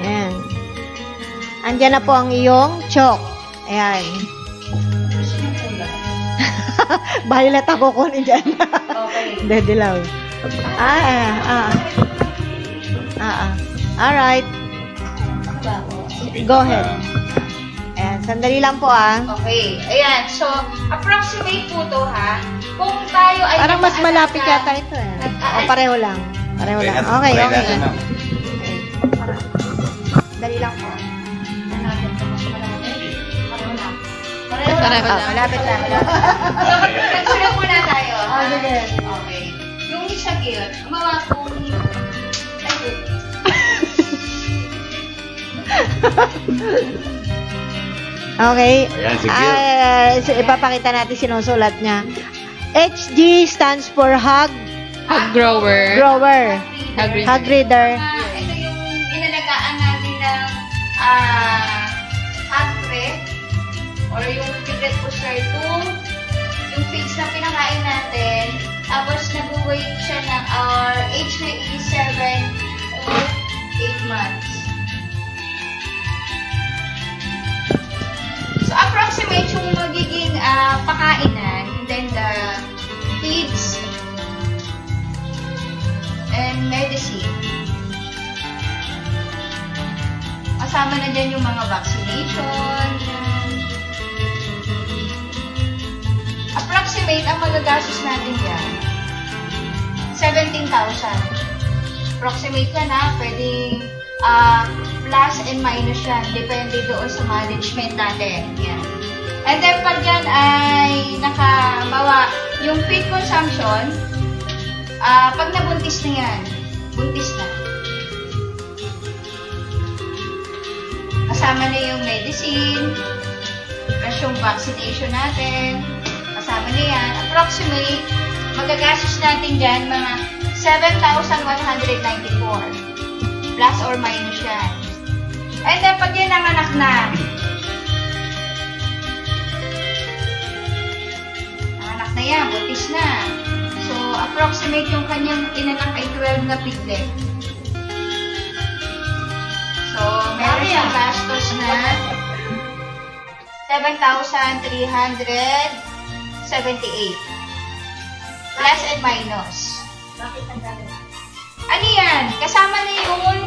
Ayan. Andyan na po ang iyong chalk. Ayan. Violet ako kunin dyan. Okay. Hindi, dilaw. Alright. Go ahead. Ayan, sandali lang po Okay. Ayan, so, approximate po to ha. Kung tayo ay... Parang mas malapit yata ito pareho lang. Pareho lang. Okay. Dali lang po. Malapit lang. Nagsulat muna tayo. Okay. Yung isang yun, umawa kong... Okay. Ipapakita natin sinusulat niya. HG stands for Hog Grower. Hog Reader. Ito yung inalagaan natin ng hog bread or yung piglet booster 2, yung pigs na pinakain natin, tapos nag-wait siya ng age na 87 to 8 months. So, approximate yung magiging pakainan, and then the feeds and medicine. Kasama na dyan yung mga vaccination. Approximate ang magagastos natin yan. 17,000. Approximate yan pwedeng plus and minus yan. Depende doon sa management natin. Yan. And then pag yan ay nakabawa yung feed consumption, pag nabuntis na yan, buntis na. Kasama na yung medicine, plus yung vaccination natin, kasama na yan. Approximate, magagastos natin dyan mga 7,194. Plus or minus yan. And then, pag yan nanganak na, nanganak na yan, buntis na. So, approximate yung kanyang inanak ay 12 na piglet. So, meron siyang gastos na 7,378. Plus and minus. Bakit ang gano'n? Ano yan? Kasama na yung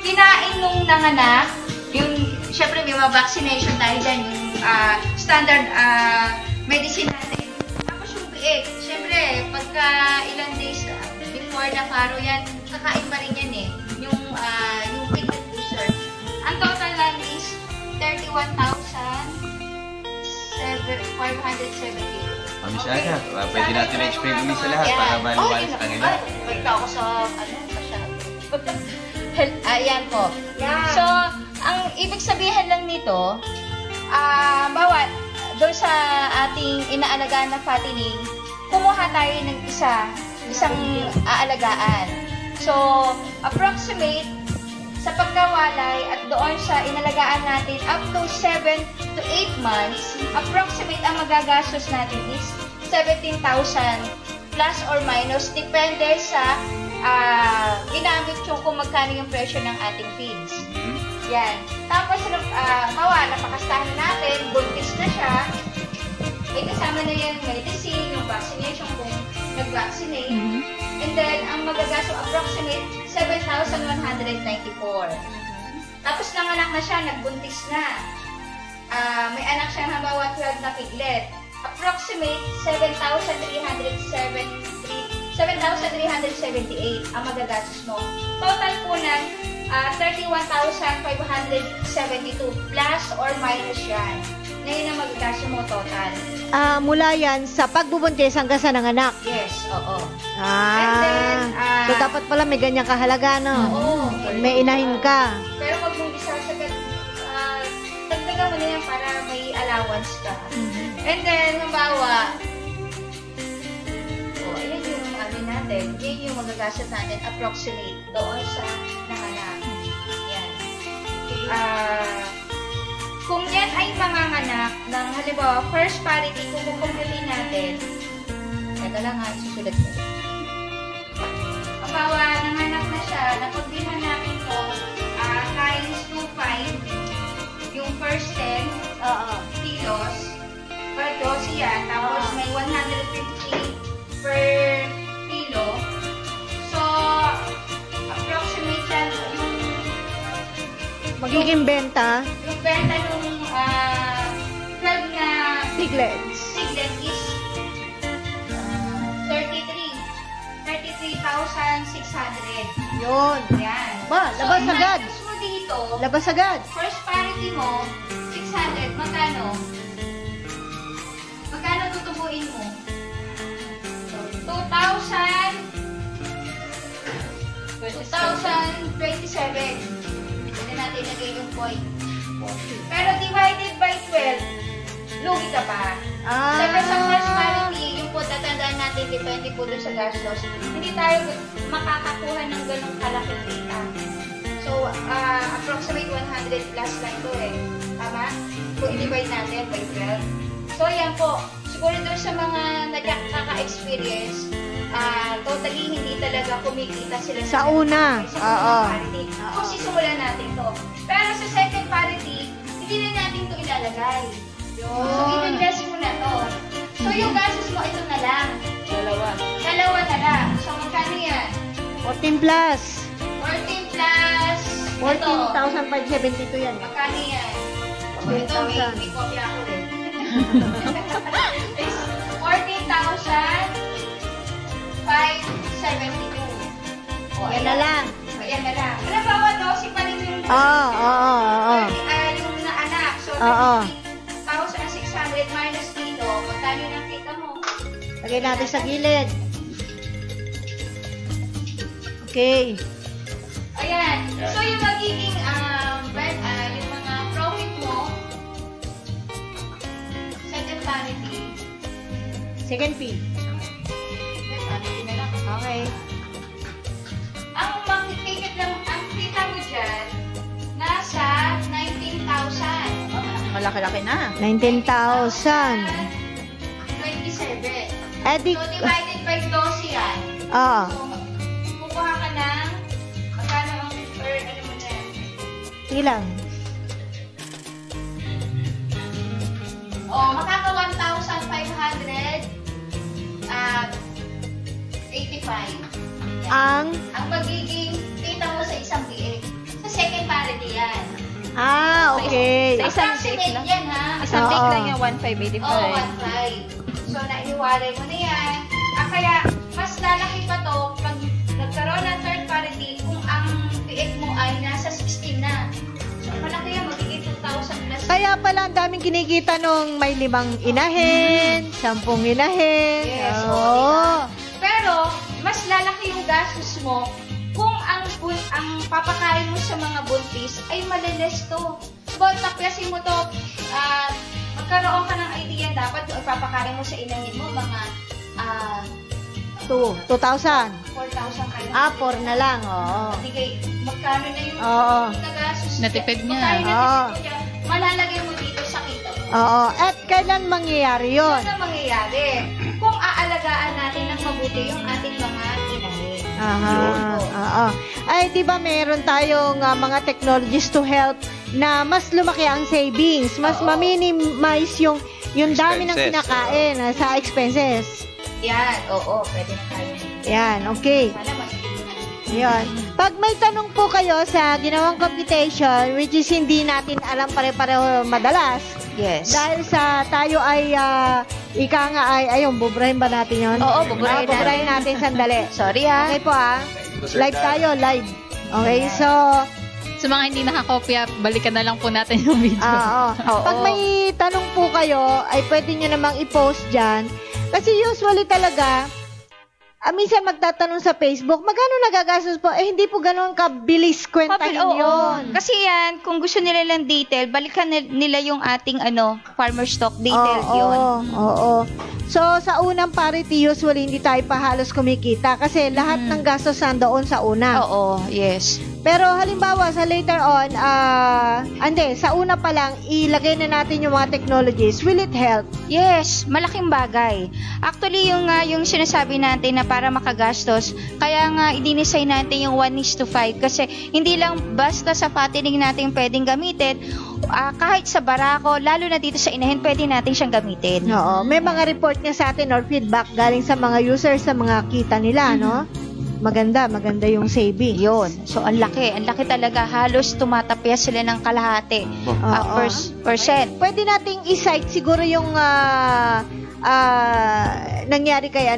kinain nung nanganak, yung, syempre may mga vaccination tayo dyan, yung standard medicine natin. Tapos yung biik, syempre, pagka ilang days before na paro yan, kakain pa rin yan yung piglet booster. Ang total lang is 31,570. Mamisaya, pwede natin na-explain kami sa lahat para maliwalis sa kanila. Pagka ako sa, ayan po. So, ang ibig sabihin lang nito, bawat doon sa ating inaalagaan na fattening, kumuha tayo ng isang aalagaan. So, approximate sa pagkawalay at doon sa inalagaan natin up to 7 to 8 months, approximate ang magagastos natin is 17,000 plus or minus, depende sa ginamit yung kung magkano yung presyo ng ating feeds. Yan. Tapos, napakastahan natin, buntis na siya. May kasama na yan medicine, yung vaccination kung nag-vaccinate. And then, ang magagastos approximate, 7,194. Tapos, nanganak na siya, nagbuntis na. May anak siya halimbawa 12 na piglet. Approximate 7,378 ang magagastos mo. Total po ng 31,572 plus or minus yan. Na yun ang magagastos mo total. Mula yan sa pagbubuntis hanggang sa nanganak? Yes, oo. And then, so dapat pala may ganyang kahalaga, no? Oo. May inahin ka. Pero wag mong isasagad, dagdagan mo na yan para may allowance ka. And then, halimbawa, ayan yung natin, yan yung magagastos natin approximate doon sa nanganak. Yan. Kung yan ay manganganak ng halimbawa first parity, kung kukumputin natin, teka lang nga, isusulat ko. Halimbawa, nanganak na siya, napagbihan natin to, times 2.5, yung first 10 kilos, per dose yan, tapos may 150 per kilo. So, approximate yan yung magiging benta? Yung benta nung 12 na piglets is 33,600. Yun. Yan. Ba, labas so, agad. Mo dito, labas agad. First parity mo, 600. Magkano? Magkano tutubuin mo? 2,027. Hindi natin nagay yung point. Pero divided by 12, lugi ka pa. Siyempre sa first parity, yung po tatandaan natin, depende po dun sa gastos. Hindi tayo makakakuha ng ganong kalaking data. So, approximate 100 plus lang to eh. Tama? Kung i-divide natin by 12. So, yan po. Siguro doon sa mga nagkaka-experience, totally hindi talaga kumikita sila sa una. Parity. Kung sisimulan natin to. Pero sa second parity, hindi na natin to ilalagay. So, i-invest mo na to. So, yung gastos mo, ito na lang. Dalawa na lang. So, magkano yan? 14 plus. 14 plus. 14,572 yan. Magkano yan? Ito, may kopya ako rin. 14,572. Yan na lang. Yan na lang. Alam ba, dosi pa rin yung yung naanak. So, 30,600 minus dito. Magkano ng kita mo? Lagay natin sa gilid. Okay. Ayan. So, yung magiging yung mga profit mo, second parity. Second P. Okay. Ang makikita lang, ang kita mo dyan, nasa 19,000. Malaki-laki na. 19,000. 27. So, divided by 12 yan. Oo. So, kukuha ka ng, magkano ang per, ano mo na? Ilang? Makaka 1,585. Ang magiging kita mo sa isang biik. Sa second parity yan. Okay. Sa isang take lang. Yan, ha? Isang take lang yung 1,585. Oo, 1,500. So, nainiwalay mo na yan. Kaya, mas lalaki pa to pag nagkaroon ng third parity kung ang biik mo ay nasa 16 na. So, malaki yan. Magiging 2,000 plus. Kaya pala ang daming kinikita nung may 5 inahin, 10 inahin. Yes, pero, mas lalaki yung gastos mo kung ang papakain mo sa mga buntis ay malinis to. But, taklasin mo to, magkaroon ka ng idea, dapat yung ipapakain mo sa inahin mo, mga 2,000. 4,000 kayo. 4 na lang, Magkano na yung nagastos? Natipid niya. Malalagay mo dito sa kita. At kailan mangyayari yun? Kailan mangyayari? Kung aalagaan natin ng mabuti yung ating mga inahin. Ay, di ba meron tayong mga technologies to help na mas lumaki ang savings, mas ma-minimize yung dami ng kinakain sa expenses. Yan, pwede na tayo. Yan, okay. Yan. Pag may tanong po kayo sa ginawang computation, which is hindi natin alam pare-pareho madalas, yes. Dahil tayo ay, ika nga ay, bubrahin ba natin yun? Oo, bubrahin natin sandali. Sorry ha. Okay po live tayo, live. Okay, so, sa mga hindi nakakopya, balikan na lang po natin yung video. Pag may tanong po kayo, ay pwede nyo namang i-post dyan. Kasi usually talaga, minsan magtatanong sa Facebook, magkano nagagastos po? Hindi po ganun kabilis kwentahin yun. Kasi yan, kung gusto nila lang detail, balikan nila yung ating farmer stock detail yun. Oo. So, sa unang parity, usually hindi tayo pa halos kumikita kasi lahat ng gastos nandoon sa una. Oo, yes. Pero halimbawa, sa later on, sa una pa lang, ilagay na natin yung mga technologies. Will it help? Yes, malaking bagay. Actually, yung sinasabi natin na para makagastos, kaya nga i-design natin yung 1:5 kasi hindi lang basta sa fattening natin pwedeng gamitin, kahit sa barako, lalo na dito sa inahin, pwede natin siyang gamitin. Oo, may mga report nga sa atin or feedback galing sa mga users sa mga kita nila, no? Maganda yung saving. Yun. So, ang laki talaga. Halos tumatapyas sila ng kalahati. Percent. Pwede nating i-cite siguro yung nangyari kay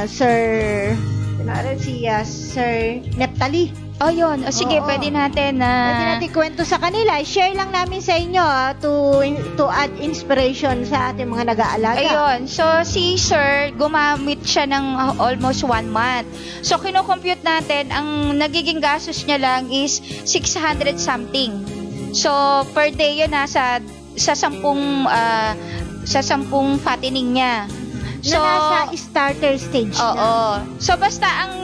Sir Neptali. Yun. Sige, pwede natin pwede natin kwento sa kanila. Share lang namin sa inyo to add inspiration sa ating mga nag-aalaga. Ayun. So, si Sir, gumamit siya ng almost 1 month. So, kino-compute natin, ang nagiging gastos niya lang is 600 something. So, per day yun sa 10 fattening niya. So, na nasa starter stage na. So, basta ang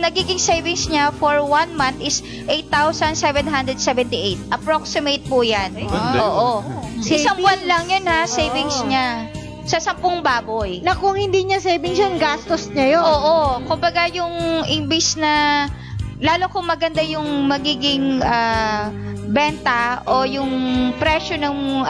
nagiging savings niya for 1 month is 8,778. Approximate po yan. Oo. Isang buwan lang yun savings niya. Sa 10 baboy. Na kung hindi niya savings yun, gastos niya yun. Oo. Kumbaga yung imbis na, lalo kung maganda yung magiging benta o yung presyo ng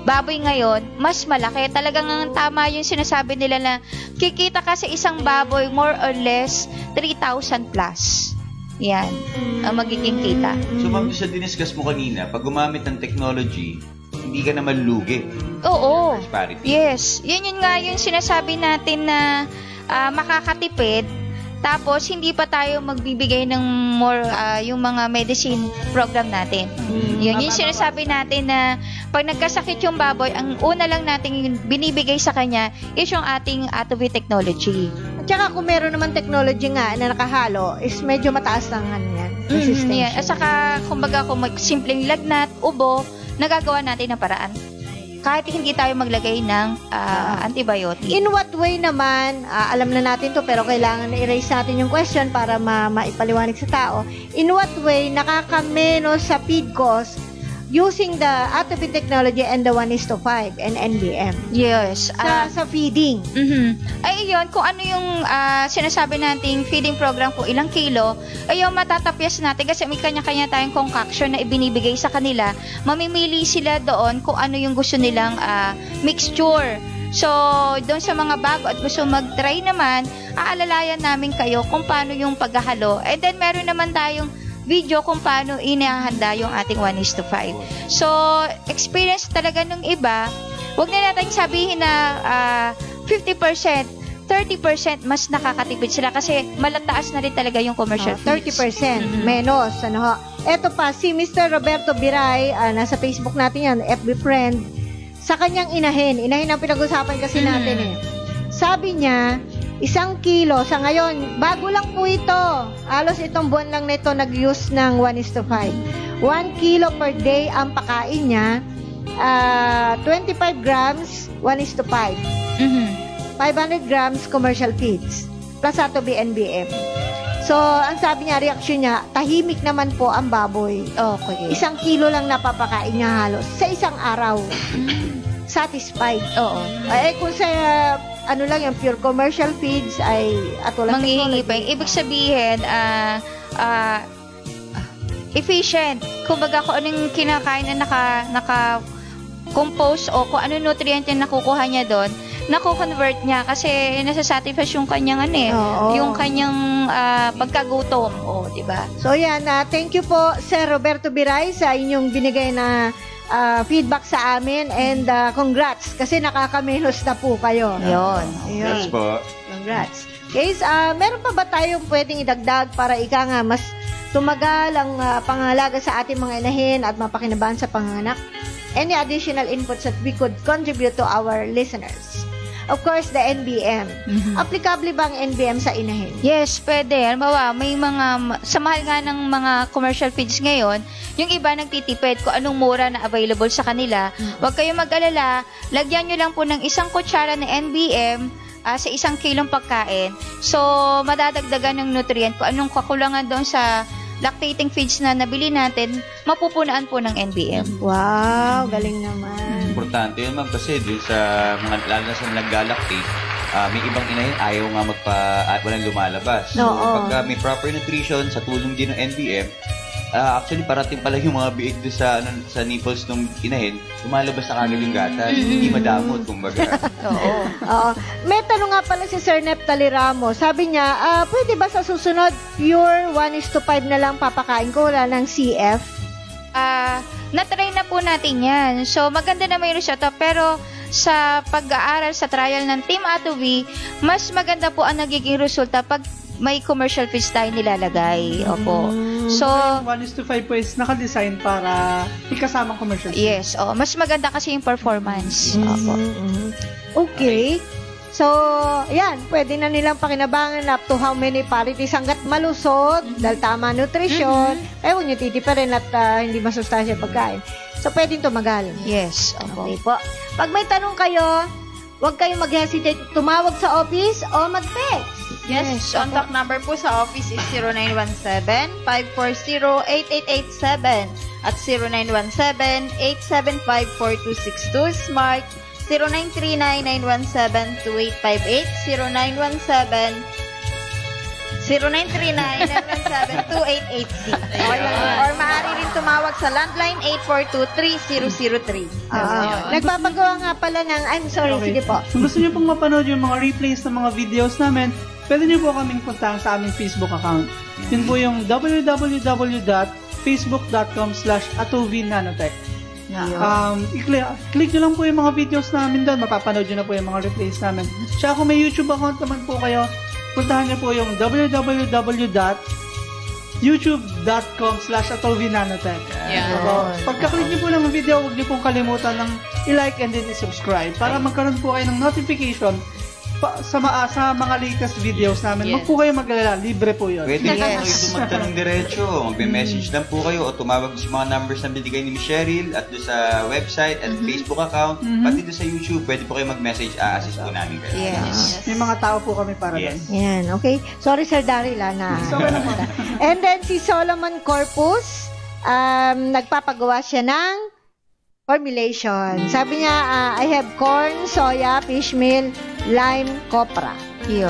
baboy ngayon, mas malaki. Talagang tama yung sinasabi nila na kikita ka sa isang baboy more or less 3,000 plus. Yan. Ang magiging kita. So, ma'am, sa diniscuss mo kanina, pag gumamit ng technology, hindi ka na malugi. Oo. Yes. Yun nga yung sinasabi natin na makakatipid. Tapos, hindi pa tayo magbibigay ng more, yung mga medicine program natin. Yun yung sinasabi natin na pag nagkasakit yung baboy, ang una lang natin binibigay sa kanya is yung ating Attovy technology. At saka kung meron naman technology nga na nakahalo, is medyo mataas lang yan. Yeah. At saka, kumbaga, kung simpleng lagnat, ubo, nagagawa natin ng paraan. Kahit hindi tayo maglagay ng antibiotic. In what way naman, alam na natin to pero kailangan na-erase natin yung question para maipaliwanag sa tao. In what way nakakamenos sa feed cost using the Attovy technology and the 1:5 and NBM? Yes. Sa feeding. Ay, yun. Kung ano yung sinasabi nating feeding program, kung ilang kilo, ay yung matatapyas natin kasi may kanya-kanya tayong concoction na ibinibigay sa kanila. Mamimili sila doon kung ano yung gusto nilang mixture. So, doon sa mga bago at gusto mag-try naman, aalalayan namin kayo kung paano yung paghahalo. And then, meron naman tayong video kung paano inihahanda yung ating 1:5. So, experience talaga ng iba, huwag na natin sabihin na 50%, 30% mas nakakatipid sila kasi malataas na rin talaga yung commercial fees. 30% menos. Eto pa, si Mr. Roberto Biray, nasa Facebook natin yan, FB friend, sa kanyang inahin ang pinag-usapan kasi natin Sabi niya, 1 kilo, sa ngayon, bago lang po ito. Halos itong buwan lang nito nag-use ng 1:5. 1 kilo per day ang pakain niya. 25 grams, 1:5. 500 grams commercial feeds. Plus Attovy NBM. So, ang sabi niya, reaction niya, tahimik naman po ang baboy. Okay. 1 kilo lang napapakain niya halos sa isang araw. Satisfied. Oo. Kung sa ano lang yung pure commercial feeds ay Atolan Manghihingi Technology. pa. Ibig sabihin, efficient. Kumbaga, kung anong kinakain na naka-compose o kung anong nutrient yung nakukuha niya doon, naku-convert niya kasi nasa-satisfy yung kanyang yung kanyang pagkagutom. Diba? So yan, thank you po Sir Roberto Biray sa inyong binigay na feedback sa amin and congrats kasi nakakamenos na po kayo. Yun. Yes po. Congrats. Guys, meron pa ba tayong pwedeng idagdag para ika nga mas tumagal ang pangangalaga sa ating mga inahin at mapakinabangan sa panganganak? Any additional inputs that we could contribute to our listeners? Of course, the NBM. Applicable ba ang NBM sa inahin? Yes, pwede. Halimbawa, may mga, sa mahal nga ng mga commercial feeds ngayon, yung iba nagtitipid kung anong mura na available sa kanila. Huwag kayong mag-alala, lagyan nyo lang po ng 1 kutsara ng NBM sa 1 kilong pagkain. So, madadagdagan ng nutrient kung anong kakulangan doon sa lactating feeds na nabili natin, mapupunaan po ng NBM. Wow, galing naman. Importante yun, ma'am, kasi dun sa mga, lalo na sa nag-lactate, may ibang inahin ayaw nga walang lumalabas. So, pagka may proper nutrition sa tulong din ng NBM, actually, parating pala yung mga biig doon sa nipples ng inahin, lumalabas na kagad yung gatas. Hindi madamot, kumbaga. Oo. May tanong nga pala si Sir Neptali Ramos. Sabi niya, pwede ba sa susunod, pure 1:5 na lang papakain ko, wala ng CF? Na-try na po natin yan. So, maganda naman yung resulta. Pero, sa pag-aaral, sa trial ng Team Atovi, mas maganda po ang nagiging resulta pag may commercial feeds tayo nilalagay. Opo. So, 1:5 po is naka-design para ikasamang commercial feeds. Yes. Mas maganda kasi yung performance. Opo. Okay. So, yan, pwede na nilang pakinabangan up to how many parities hanggat malusog, dahil tama nutrition, huwag nyo titiparin at hindi masustansya pagkain. So, pwedeng tumagal. Yes. Okay po. Pag may tanong kayo, huwag kayong mag-hesitate tumawag sa office o mag-text. Yes, contact number po sa office is 0917-540-8887 at 0917-875-4262, Smart 0939-917-2858, 0939-917-2886. Or maaari rin tumawag sa landline 842-3003. Nagpapagawa nga pala ng, I'm sorry, sige po. Kung gusto nyo pong mapanood yung mga replays ng mga videos namin, pwede nyo po kaming puntahan sa aming Facebook account. Yun po yung www.facebook.com/atovinanotech. I-click nyo lang po yung mga videos namin doon, mapapanood nyo na po yung mga replays namin. Tsaka kung may YouTube account naman po kayo, puntahan nyo po yung www.youtube.com/atovinanotech. Pagka-click nyo po ng video, huwag nyo pong kalimutan ng i-like and then i-subscribe para magkaroon po kayo ng notification sa mga latest videos namin. Huwag po kayo mag-alala, libre po yun. Pwede lang kayo magtanong diretso. Magbe-message lang po kayo o tumawag sa mga numbers na binigay ni Cheryl at doon sa website at Facebook account, pati doon sa YouTube, pwede po kayo mag-message, assist po namin kayo. Yes. May mga tao po kami para doon. Yan, okay. Sorry, Sir Daryl, na. And then, si Solomon Corpus, nagpapagawa siya ng formulation. Sabi niya, I have corn, soya, fish meal, lime, copra.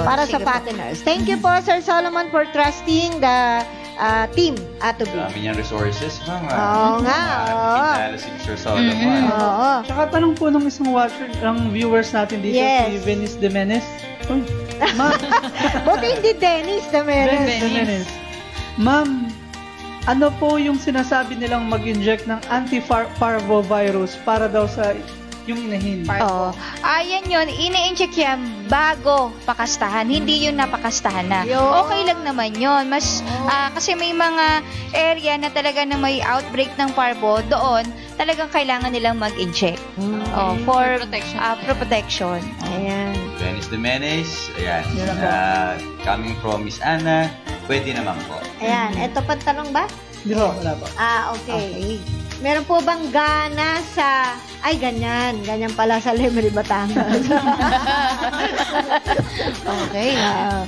Para sa fatteners. Thank you po, Sir Solomon, for trusting the team Atovi. Dami niyang resources, ma'am. Oo nga. Nakikilala si Sir Solomon. Tsaka tanong po ng isang watcher, ng viewers natin dito, si Venice de Menes. Buti hindi Dennis de Menes. Ma'am, ano po yung sinasabi nilang mag-inject ng anti-parvovirus para daw sa yung inahin? Ayan yun, ini-inject yan bago pakastahan, hindi yun napakastahan na. Okay lang naman yun. Kasi may mga area na talaga na may outbreak ng parvo, doon talagang kailangan nilang mag-inject. For protection. Ayan. Venice de Menes, ayan. Coming from Miss Anna, pwede naman po. Ayan, eto pa tanong ba? Hindi po, wala po. Okay. Meron po bang gana sa... Ay, ganyan. Ganyan pala sa Lemery, Batangas. Okay.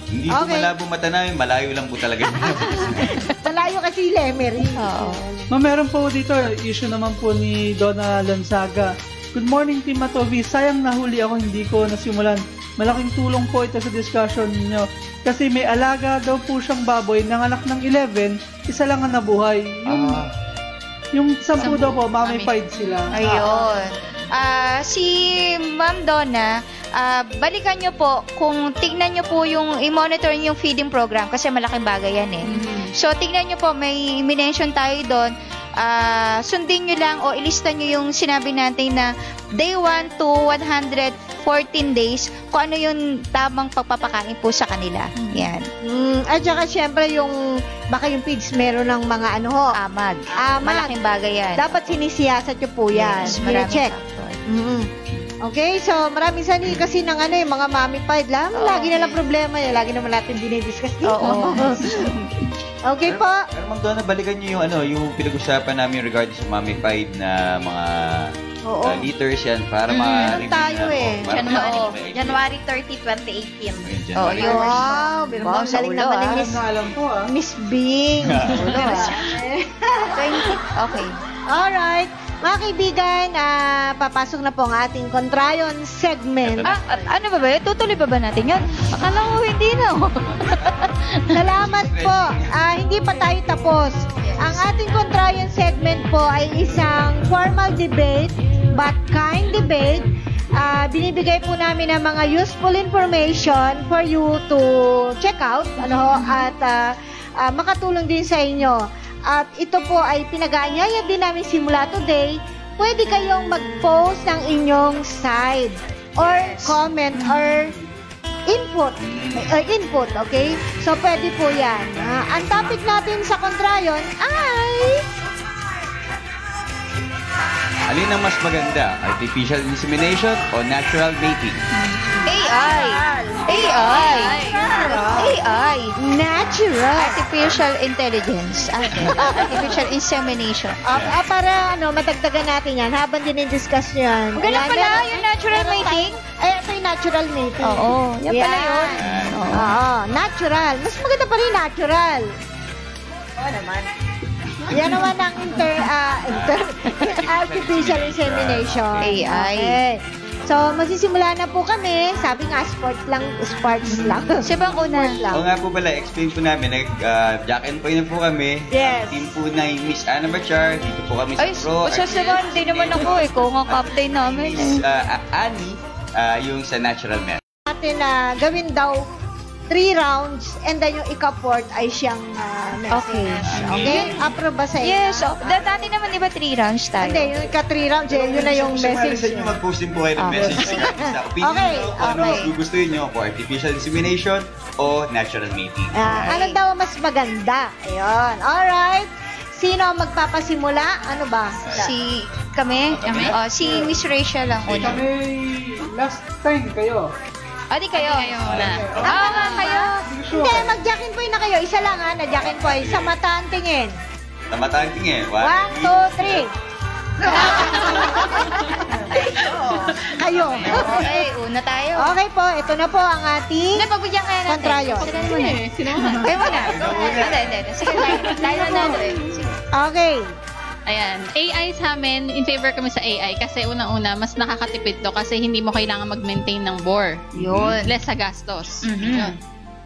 Hindi po malabo mata namin, malayo lang po talaga. Malayo kasi Lemery. Meron po dito, issue naman po ni Donna Lanzaga. Good morning, Team Atovi. Sayang nahuli ako, hindi ko nasimulan malaking tulong po ito sa discussion niyo. Kasi may alaga daw po siyang baboy ng anak ng 11, isa lang ang nabuhay. Yung 10 daw po, mamified sila. Ayun. Si Ma'am Donna, balikan nyo po, kung tignan nyo po yung, i-monitor yung feeding program kasi malaking bagay yan eh. So, tignan nyo po, may mention tayo doon, sundin nyo lang o ilista nyo yung sinabi natin na day 1 to 114 days kung ano yung tamang pagpapakain po sa kanila. Yan. At saka syempre yung baka yung feeds meron ng mga amag. Malaking bagay yan. Dapat sinisiyasat nyo po yan. Yes, maraming check. Okay, so maraming sani kasi ng yung mga mamified lang. Lagi na lang problema yan. Lagi naman natin dinidiscuss dito. Okay po. Pero Ma'am Donna, balikan niyo yung pinag-usapan namin regarding sa mummified na mga liters yan para ma-review tayo January 30, 2018. Wow, galing naman ni Miss Bing. Okay. Alright. Mga kaibigan, papasok na po ang ating Kontrayon segment. Ano ba ba? Tutuloy pa ba natin yan? Akala ko hindi na. Salamat po. Hindi pa tayo tapos. Ang ating Kontrayon segment po ay isang formal debate but kind debate. Binibigay po namin ng mga useful information for you to check out at makatulong din sa inyo. At ito po ay pinag-aanyaya din namin simula today. Pwede kayong mag-post ng inyong side or comment or input, okay? So, pwede po yan. Ang topic natin sa Kontrayon ay... Alin ang mas maganda? Artificial insemination o natural mating? AI. Natural. Artificial intelligence. Artificial insemination. Para madagdagan natin yan habang din-discuss nyo yan. Ganun pala yung natural mating? Ito yung natural mating. Oo. Yan pala yun. Oo. Natural. Mas maganda pa rin natural. Oo naman. Yan naman ang artificial insemination. AI. Okay. So, magsisimula na po kami. Sabi nga, sports lang. Siya bang una? Oo nga po pala, explain po namin. Jack and Poy na po kami. Yes. Team po na yung Miss Anna Bachar. Dito po kami sa Pro. Ay, sasabihan, hindi naman ako eh. Kung nga captain namin eh. Miss Annie, yung sa natural men. Natin gawin daw 3 rounds and then yung ika-fourth ay siyang message. Okay? Approve ba sa inyo? Yes. Dati naman diba 3 rounds tayo? Hindi, yung ika-3 rounds, yun na yung message. Sa inyo, mag-post din po kayo ng message. Sa opinion nyo, kung ano mas gugustuhin nyo, kung artificial insemination o natural mating. Ano daw mas maganda? Ayun. Alright. Sino ang magpapasimula? Ano ba? Kami? Si Miss Rachel lang una. Kami last time kayo. Di kayo. Kayo. Hindi, mag-Jack and Poy na kayo. Isa lang na-Jack and Poy. Sa mata ang tingin. Sa mata ang tingin. 1, 2, 3. Kayo. Okay, una tayo. Okay po, ito na po ang ating pagbigyan kaya natin. Kontrayon. Kayo muna. Sige, tayo na. Okay. Ayan, AI sa amin, in favor kami sa AI kasi unang-una, mas nakakatipid to kasi hindi mo kailangan mag-maintain ng bore. Yun. Less sa gastos. Yun.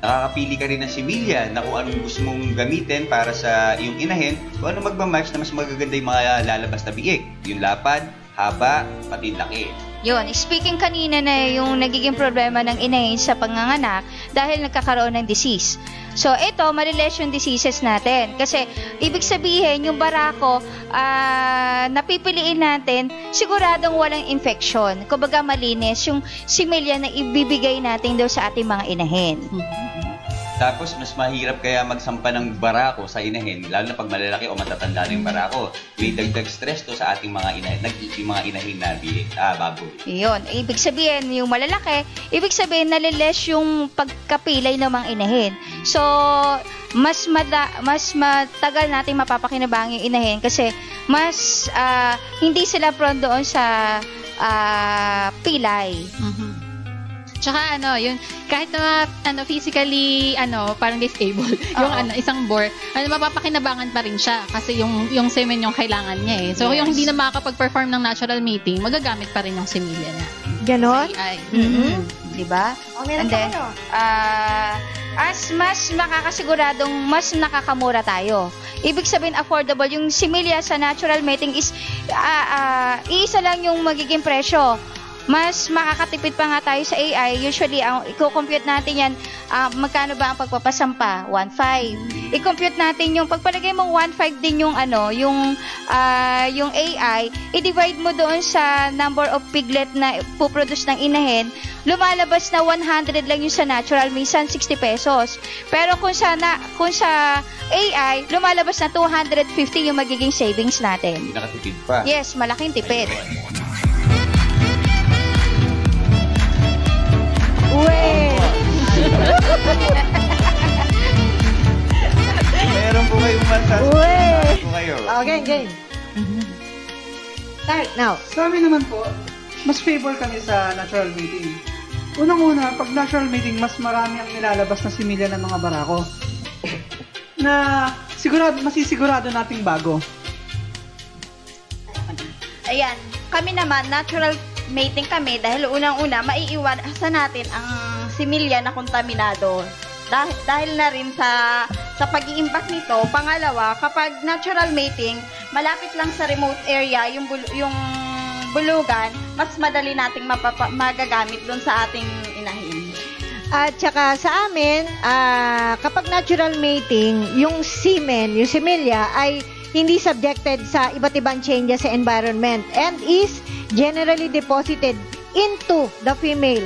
Nakakapili ka rin ng similya na kung anong gusto mong gamitin para sa iyong inahin, kung anong magmamatch na mas magaganda yung mga lalabas na biik. Yung lapad, haba, pati laki. Yun, speaking kanina na yung nagiging problema ng inahin sa panganganak dahil nagkakaroon ng disease. So, ito, maliles yung diseases natin. Kasi, ibig sabihin, yung barako, napipiliin natin, siguradong walang infection. Kumbaga, malinis yung similya na ibibigay natin daw sa ating mga inahin. Tapos, mas mahirap kaya magsampa ng barako sa inahin, lalo na pag malalaki o matatanda na yung barako. May dagdag stress to sa ating mga inahin, yung mga inahin na baboy. Yun. Ibig sabihin, yung malalaki, ibig sabihin, naliles yung pagkapilay ng mga inahin. So, mas matagal natin mapapakinabangan yung inahin kasi mas hindi sila prone doon sa pilay. Tsaka yun, kahit na physically parang disabled, yung isang bore, mapapakinabangan pa rin siya kasi yung semen yung kailangan niya eh. So yung hindi na makakapag-perform ng natural mating, magagamit pa rin yung similya niya. Ganon? di ba? And then, as mas makakasiguradong mas nakakamura tayo. Ibig sabihin affordable. Yung similya sa natural mating is iisa lang yung magiging presyo. Mas makakatipid pa nga tayo sa AI. Usually, i-compute natin yan, magkano ba ang pagpapasampa? 1.5. I-compute natin yung, pagpalagay mo 1.5 din yung yung AI, i-divide mo doon sa number of piglet na puproduce ng inahin, lumalabas na 100 lang yung sa natural, minsan 60 pesos. Pero kung sa AI, lumalabas na 250 yung magiging savings natin. Nakatipid pa. Yes, malaking tipid. Meron po kayong masasabi po kayo. Okay, game. Start now. Sa amin naman po, mas favor kami sa natural mating. Unang-una, pag natural mating, mas marami ang nilalabas na similya ng mga barako. Na masisigurado nating bago. Ayan, kami naman, natural mating kami dahil unang-una, maiiwasan natin ang similya na kontaminado. Dahil na rin sa pag-i-impact nito. Pangalawa, kapag natural mating, malapit lang sa remote area yung bulugan, mas madali nating magagamit doon sa ating inahin. At saka sa amin, kapag natural mating, yung semen, yung similya ay hindi subjected sa iba't ibang changes sa environment and is generally deposited into the female.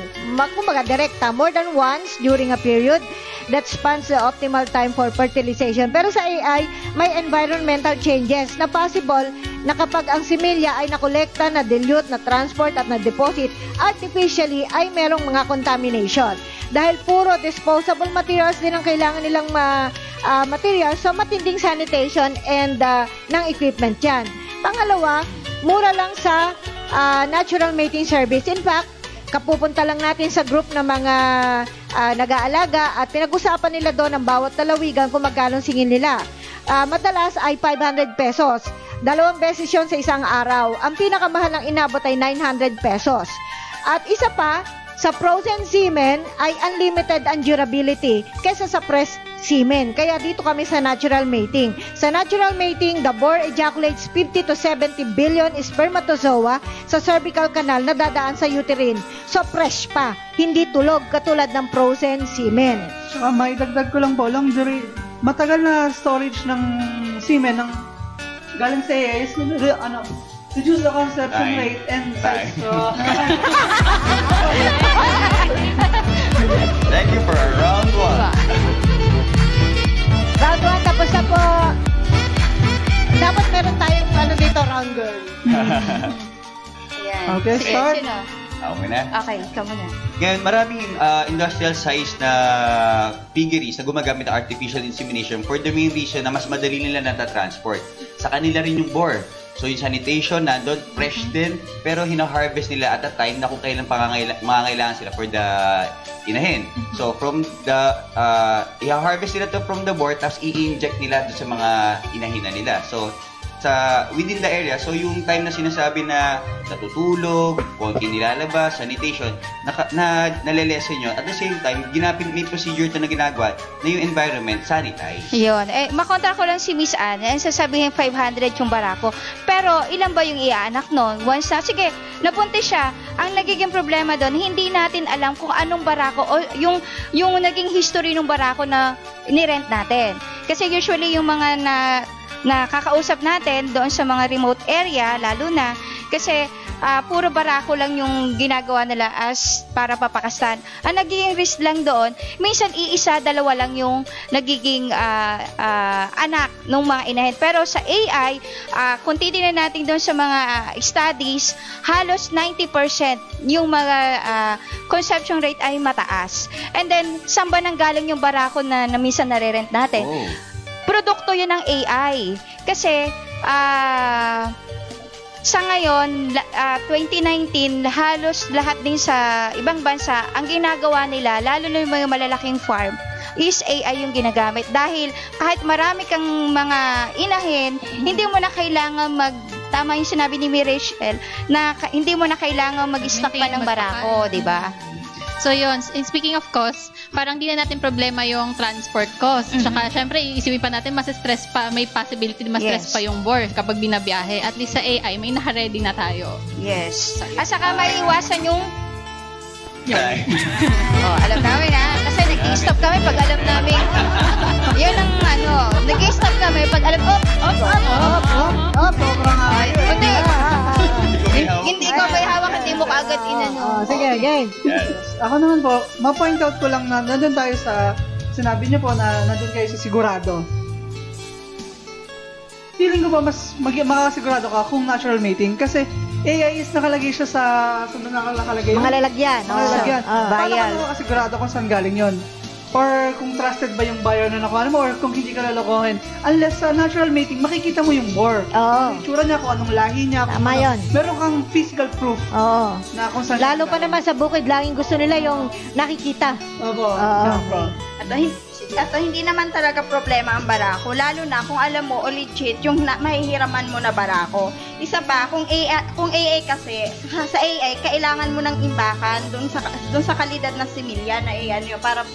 Kumbaga, direkta, more than once during a period that spans the optimal time for fertilization. Pero sa AI, may environmental changes na possible na kapag ang similya ay nakolekta, na-dilute, na-transport at na-deposit artificially ay merong mga contamination. Dahil puro disposable materials din ang kailangan nilang materials, so matinding sanitation and ng equipment yan. Pangalawa, mura lang sa natural mating service. In fact, kapupunta lang natin sa group ng mga nag-aalaga at pinag-usapan nila doon ang bawat lalawigan kung magkano singil nila. Madalas ay 500 pesos. 2 beses yun sa isang araw. Ang pinakamahal ng inabot ay 900 pesos. At isa pa, sa frozen semen ay unlimited ang durability kesa sa pressed semen. Kaya dito kami sa natural mating. Sa natural mating, the boar ejaculates 50 to 70 billion spermatozoa sa cervical canal na dadaan sa uterine. So fresh pa, hindi tulog katulad ng frozen semen. May dagdag ko lang po, matagal na storage ng semen ng galing sa AIS, reduce the conception rate and size. So, thank you for round 1. Round 1, tapos na po. Dapat meron tayong dito, round girl. Ayan. Okay, sige, start. Sino? Okay na. Okay, ikaw muna. Ngayon, maraming industrial size na piggeries na gumagamit ng artificial insemination for the main reason na mas madali nila natatransport. Sa kanila rin yung boar. So yung sanitation nandun, fresh din, pero hina-harvest nila at a time na kung kailan mangangailangan sila for the inahin. So from the, i-harvest nila to from the boar, tapos i-inject nila to sa mga inahin nila. So within the area, so yung time na sinasabi na natutulog, konti nilalabas, sanitation, nalilesen yun. At the same time, may procedure na ginagawa na yung environment sanitize. Yun. Makontra ko lang si Miss Anne, sasabihin 500 yung barako. Pero ilan ba yung iaanak nun? Once na, sige, napunti siya. Ang nagiging problema doon, hindi natin alam kung anong barako o yung naging history ng barako na nirent natin. Kasi usually yung mga nakakausap natin doon sa mga remote area, lalo na kasi puro barako lang yung ginagawa nila as para papakastan. Ang nagiging risk lang doon, minsan iisa, dalawa lang yung nagiging anak ng mga inahin. Pero sa AI, kung titignan natin doon sa mga studies, halos 90% yung mga conception rate ay mataas. And then, saan ba nanggaling yung barako na minsan nare-rent natin? Oh. Produkto yun ng AI. Kasi, sa ngayon, 2019, halos lahat din sa ibang bansa, ang ginagawa nila, lalo na yung mga malalaking farm, is AI yung ginagamit. Dahil kahit marami kang mga inahin, hindi mo na kailangan tama yung sinabi ni Rachel, na hindi mo na kailangan mag-stock pa ng barako, di ba? So yun, speaking of cost, parang di na natin problema yung transport cost. Tsaka syempre, iisipin pa natin, mas stress pa, may possibility na mas stress pa yung board kapag binabiyahe. At least sa AI, may naka-ready na tayo. Yes. At saka maiiwasan yung alam namin kasi nag-i-stop kami pag alam namin yun ang nag-i-stop kami pag alam hindi ko may hawak, hindi mo kaagad sige, game. Ako naman po, ma-point out ko lang na nandun tayo sa sinabi niyo po na nandun kayo sa sigurado. Feeling ko ba mas makakasigurado ka kung natural mating kasi AI is nakalagay siya sa nakalagay mga lalagyan. Paano ka makakasigurado kung saan galing yun? Or kung trusted ba yung buyer na nakuha mo or kung hindi ka lalokohin. Unless sa natural mating, makikita mo yung bore. Yung itsura niya, kung anong lahi niya. Tama yun. Meron kang physical proof. Na kung saan lalo pa naman sa bukid, laging gusto nila yung nakikita. At hindi naman talaga problema ang barako, lalo na kung alam mo o legit yung mahihiraman mo na barako. Isa pa, kung AI kasi, sa AI, kailangan mo nang imbakan dun sa kalidad ng similya na AI para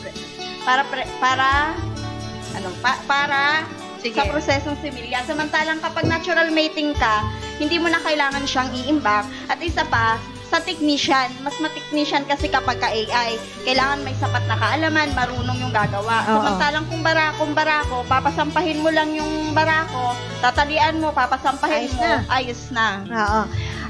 sa prosesong similya. Samantalang kapag natural mating ka, hindi mo na kailangan siyang i-imbak. At isa pa, sa technician, mas ma-technician kasi kapag ka-AI, kailangan may sapat na kaalaman, marunong yung gagawa. Samantalang kung barako, papasampahin mo lang yung barako, tatalian mo, papasampahin ayos na.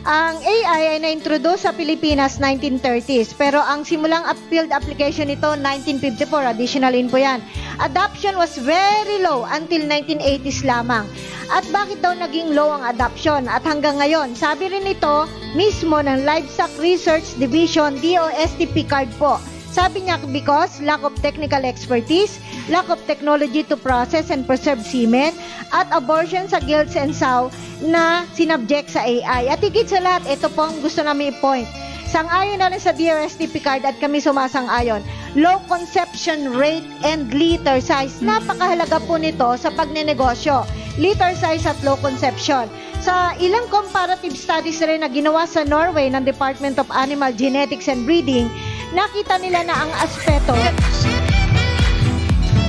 Ang AI ay na-introduce sa Pilipinas 1930s, pero ang simulang field application nito 1954, additional info yan. Adoption was very low until 1980s lamang. At bakit daw naging low ang adoption? At hanggang ngayon, sabi rin ito mismo ng Livestock Research Division, DOST Picard po. Sabi niya, because lack of technical expertise, lack of technology to process and preserve semen, at abortion sa gilts and sow na sinubject sa AI. At higit sa lahat, ito po ang gusto namin i-point. Sang-ayon na rin sa DOST Picard at kami sumasang-ayon. Low conception rate and litter size. Napakahalaga po nito sa pagnenegosyo. Litter size at low conception. Sa ilang comparative studies rin na ginawa sa Norway ng Department of Animal Genetics and Breeding, nakita nila na ang aspeto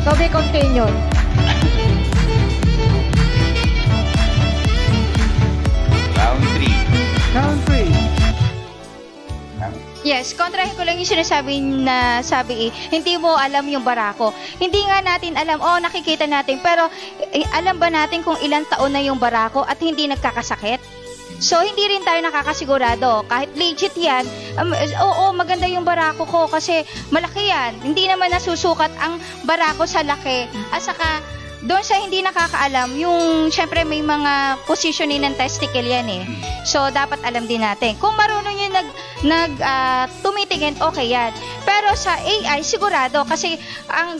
to be continued. Round 3. Yes, kontrahin ko lang yung sinasabi na hindi mo alam yung barako. Hindi nga natin alam, nakikita natin, pero alam ba natin kung ilang taon na yung barako at hindi nagkakasakit? So, hindi rin tayo nakakasigurado. Kahit legit yan, maganda yung barako ko kasi malaki yan. Hindi naman nasusukat ang barako sa laki. At saka, doon sa hindi nakakaalam, yung syempre may mga positioning ng testicle yan eh. So, dapat alam din natin. Kung marunong yung tumitingin, okay yan. Pero sa AI, sigurado kasi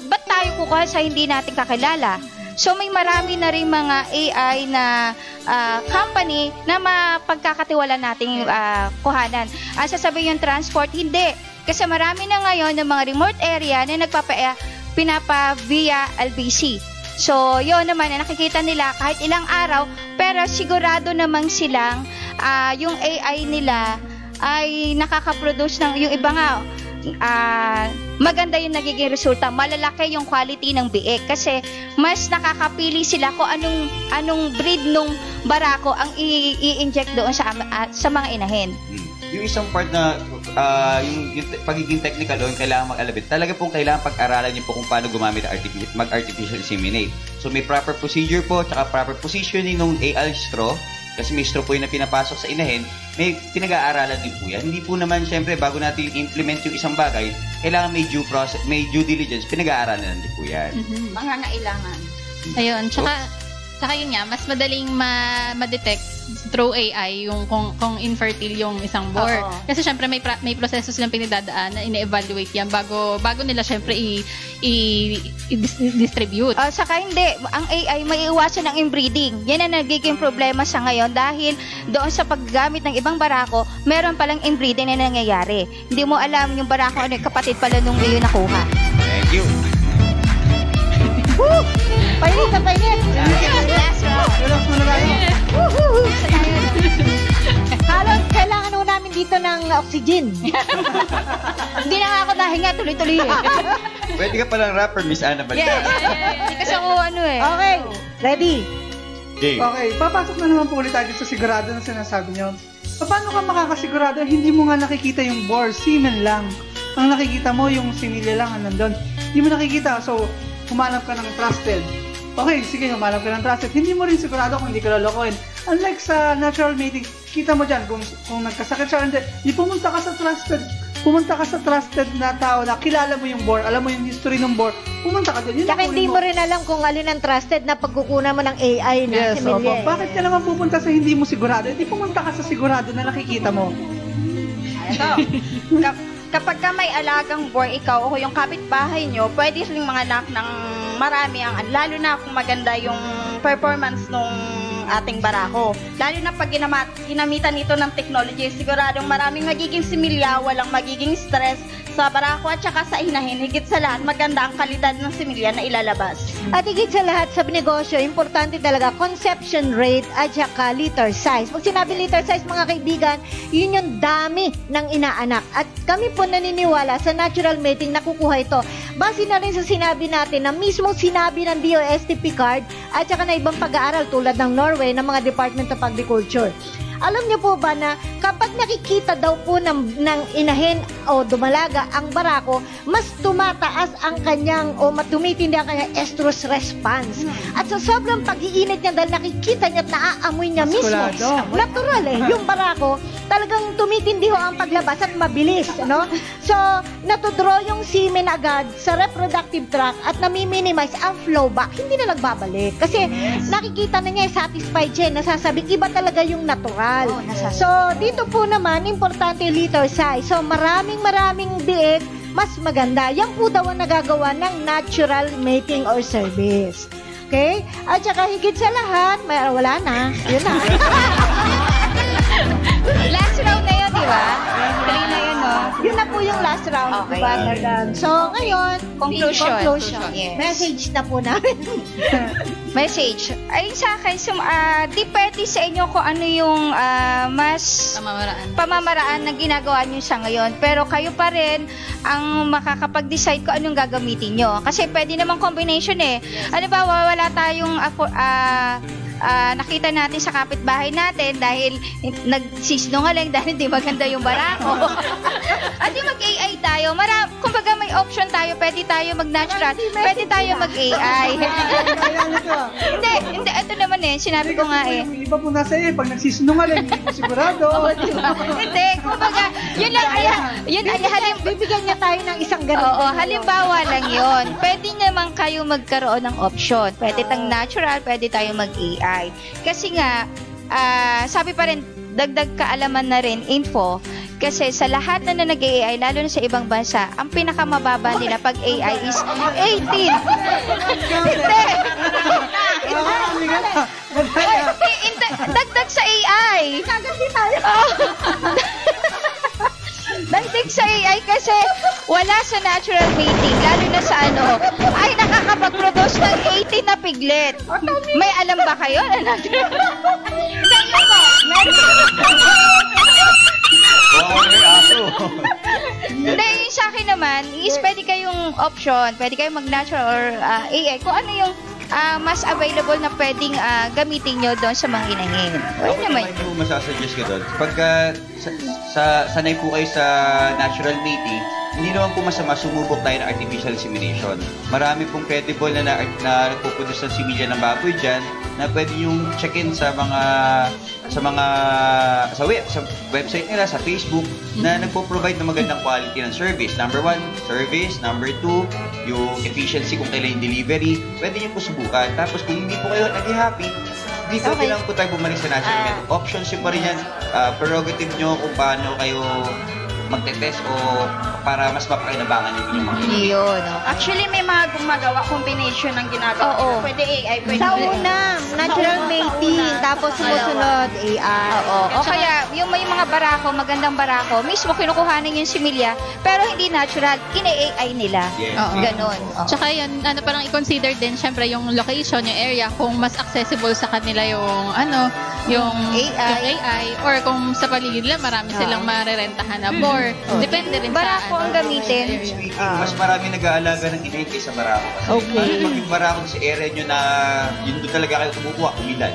ba't tayo kukuha sa hindi natin kakilala? So, may marami na rin mga AI na company na mapagkakatiwala nating kuhanan. Sasabihin yung transport, hindi. Kasi marami na ngayon ng mga remote area na pinapa via LBC. So, yun naman, nakikita nila kahit ilang araw, pero sigurado namang silang yung AI nila ay nakaka-produce ng, yung iba nga, maganda yung nagiging resulta, malalaki yung quality ng biik kasi mas nakakapili sila kung anong breed nung barako ang i-inject doon sa mga inahin. Yung isang part na yung pagiging technical doon, kailangan mag-alabit. Talaga pong kailangan pag-aralan niyo po kung paano gumamit mag-artificial inseminate. So may proper procedure po, tsaka proper positioning ng AI straw. Kasi may straw po yung na pinapasok sa inahin, may pinag-aaralan din po yan. Hindi po naman, syempre, bago natin implement yung isang bagay, kailangan may due process, may due diligence, pinag-aaralan din po yan. Mga ngailangan. Ayun, tsaka yun nga, mas madaling ma-detect through AI yung kung infertile yung isang bore. Kasi syempre may proseso silang pinagdadaan na ine-evaluate yan bago nila syempre i-distribute. Saka hindi, ang AI may iwasan ng inbreeding. Yan ang nagiging problema sa ngayon dahil doon sa paggamit ng ibang barako, meron palang inbreeding na nangyayari. Hindi mo alam yung barako kapatid pala nung iyo nakuha. Thank you. Woo! Painit na painit! Last round. Halos kailangan namin dito ng sa oxygen. Hindi na nga ako nahinga, tuloy-tuloy eh. Pwede ka palang rapper, Miss Ana Balita. Hindi kasi ako ano eh. Okay, ready? Okay, papasok na naman po ulit tayo sa sigurado na sinasabi niyo. Paano ka makakasigurado? Hindi mo nga nakikita yung bore, semen lang. Ang nakikita mo, yung similya lang nandun. Hindi mo nakikita, so humanap ka ng trusted. Okay, sige, humanap ka ng trusted. Hindi mo rin sigurado kung hindi ka lolokohin. Unlike sa natural mating, kita mo dyan, kung nagkasakit siya, hindi pumunta ka sa trusted. Pumunta ka sa trusted na tao na kilala mo yung bore, alam mo yung history ng bore, pumunta ka dyan. Saka hindi mo rin alam kung alin ang trusted na pagkukunan mo ng AI na similya. Bakit ka naman pupunta sa hindi mo sigurado? Hindi pumunta ka sa sigurado na nakikita mo. Kapag ka may alagang bore, ikaw o yung kapitbahay nyo, pwede silang mga anak ng marami lalo na kung maganda yung performance nung ating barako. Lalo na pag ginamitan ito ng technology, siguradong maraming magiging similya, walang magiging stress sa barako at saka sa inahin. Higit sa lahat, maganda ang kalidad ng similya na ilalabas. At higit sa lahat sa negosyo, importante talaga conception rate at saka liter size. Pag sinabi liter size, mga kaibigan, yun yung dami ng inaanak. At kami po naniniwala sa natural mating na kukuha ito. Base na rin sa sinabi natin na mismo sinabi ng DOST Picard at saka na ibang pag-aaral tulad ng Norway ng mga Department of Agriculture. Alam niyo po ba na kapag nakikita daw po ng inahin o dumalaga ang barako, mas tumataas ang kanyang o tumitindi ang kanyang estrus response. At sa sobrang pag-iinit niya dahil nakikita niya at naaamoy niya mismo. Natural yung barako, talagang tumitindi ho ang paglabas at mabilis. No? So, natudraw yung semen agad sa reproductive tract at nami-minimize ang flowback. Hindi na nagbabalik. Kasi nakikita na niya, satisfied siya, nasasabing iba talaga yung natural. So, dito po naman, importante yung liter size. So, maraming biig, mas maganda. Yan po daw ang nagagawa ng natural mating or service. Okay? At saka higit sa lahat, wala na. Yun na. Last round na yun, di ba? Tuloy na yun, no? Yun na po yung last round, okay. Diba? So, ngayon, conclusion. Yes. Message na po namin. Message. Ay, sa akin, depende sa inyo kung ano yung mas pamamaraan na ginagawa nyo sa ngayon. Pero kayo pa rin ang makakapag-decide kung anong gagamitin nyo. Kasi pwede namang combination eh. Ano ba, wala tayong nakita natin sa kapitbahay natin dahil nagsisinungaling dahil hindi maganda yung barako. At di mag-AI tayo. Kumbaga may option tayo. Pwede tayo mag-natural. Pwede tayo mag-AI. Hindi. Ito naman eh. Sinabi ko nga eh. Yung iba po nasa pag nagsisinungaling, hindi po sigurado. Hindi. Kumbaga, yun lang. Bibigyan niya tayo ng isang ganun. Oo, halimbawa lang yun. Pwede naman kayo magkaroon ng option. Pwede tayong natural, pwede tayong mag-AI. Kasi nga, sabi pa rin, dagdag kaalaman na rin, info, kasi sa lahat na nag-AI, lalo na sa ibang bansa, ang pinakamababa nila pag AI is 18. Hindi. Dagdag sa AI. Kagandi tayo. Dagdag sa AI kasi wala sa natural mating, lalo na sa ay nakakapag-produce ng 18 na piglet. May alam ba kayo na natural? Hindi, yung sa akin naman is pwede kayong option, pwede kayong mag-natural or AI, kung ano yung mas available na pwedeng gamitin nyo doon sa mga inahin. Ako naman po masasuggest ko doon. Pagka sanay po kayo sa natural mating, hindi naman po masama sumubok tayo ng artificial insemination. Marami pong credible na nagpuproduce ng similya ng baboy dyan na pwede yung check-in sa website nila, sa Facebook, na nagpo-provide ng magandang quality ng service. Number 1, service. Number 2, yung efficiency kung kailan yung delivery. Pwede nyo po subukan. Tapos kung hindi po kayo nag-happy, dito lang po tayo bumalik sa natural method. Options yung pa rin yan. Prerogative nyo kung paano kayo magte-test o para mas mapakinabangan yung mga yun. Actually, may mga gumagawa combination ng ginagawa. Pwede AI, pwede sa una, natural mating, tapos sumusunod AI. O kaya, yung may mga barako, magandang barako, mismo kinukuhanan yung similya, pero hindi natural, ina-AI nila. Ganon. Tsaka yun, parang i-consider din, syempre, yung location, yung area, kung mas accessible sa kanila yung, yung AI, or kung sa paligid lang marami silang marerentahan na bore. Depende rin Barako ang gamitin. Mas marami nag-aalaga ng inay kaysa barako. Kasi pag yung barako sa area nyo na yun doon talaga kayo kumukuha, kumilan,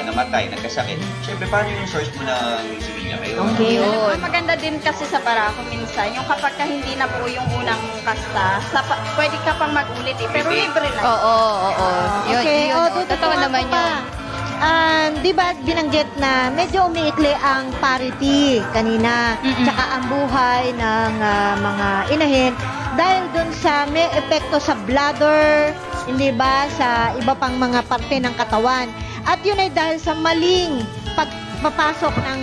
namatay, nagkasakit. Siyempre, paano yung source mo ng similya kayo? Okay, yun. Maganda din kasi sa barako minsan, yung kapag ka hindi na po yung unang kasta, pwede ka pang mag-ulit pero libre lang. Oo. Okay, Totoo naman yun. Di ba binanggit na medyo umiikli ang parity kanina, tsaka ang buhay ng mga inahin dahil dun sa may epekto sa bladder, hindi ba, sa iba pang mga parte ng katawan. At yun ay dahil sa maling pagpapasok ng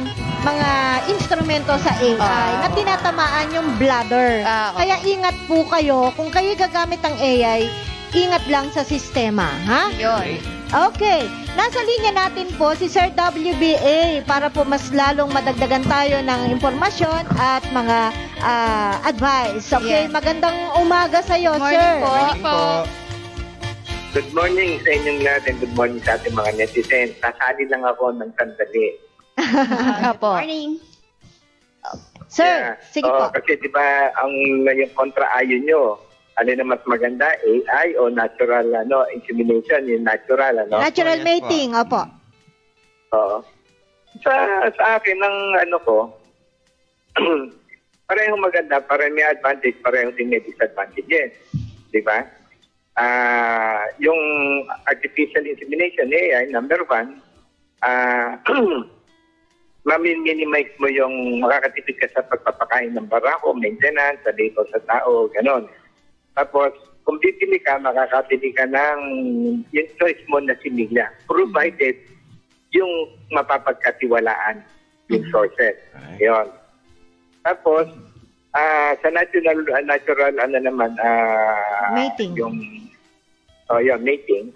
mga instrumento sa AI na tinatamaan yung bladder. Kaya ingat po kayo, kung kayo gagamit ng AI, ingat lang sa sistema, ha? Yun. Okay. Nasa linya natin po si Sir WBA para po mas lalong madagdagan tayo ng impormasyon at mga advice. Okay, magandang umaga sa iyo, Sir. Morning po. Good morning sa inyong lahat and good morning sa ating mga netizens. Sasali lang ako ng sandali. Morning. Sir, sige po. Kasi di ba yung kontra-ayon nyo, ano na mas maganda, AI o natural insemination, yung natural, Natural mating, opo. Oo. Sa akin, parehong maganda, parehong may advantage, parehong din may disadvantages. Di ba? Yung artificial insemination, AI, number one, ma-minimize mo yung makakatipid ka sa pagpapakain ng barako, maintenance, sa dito sa tao, ganon. Tapos, kung bibili ka, makakabili ka ng yung choice mo na similya, provided yung mapapagkatiwalaan yung sources. Yun. Tapos, sa natural mating. Mating.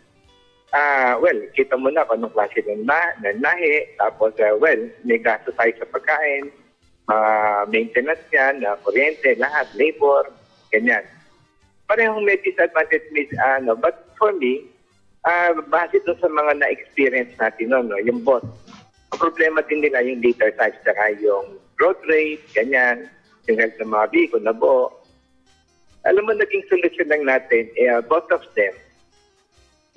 Kita mo na kung anong klase ng nahi. Tapos, may gasto tayo sa pagkain, maintenance yan, kuryente, lahat, labor, ganyan. Parehong may disadvantage, but for me, base doon sa mga na-experience natin, yung both. Ang problema din nila yung litter size, saka yung growth rate, ganyan, yung health ng mga biko, nabo. Alam mo, naging solusyon lang natin, both of them.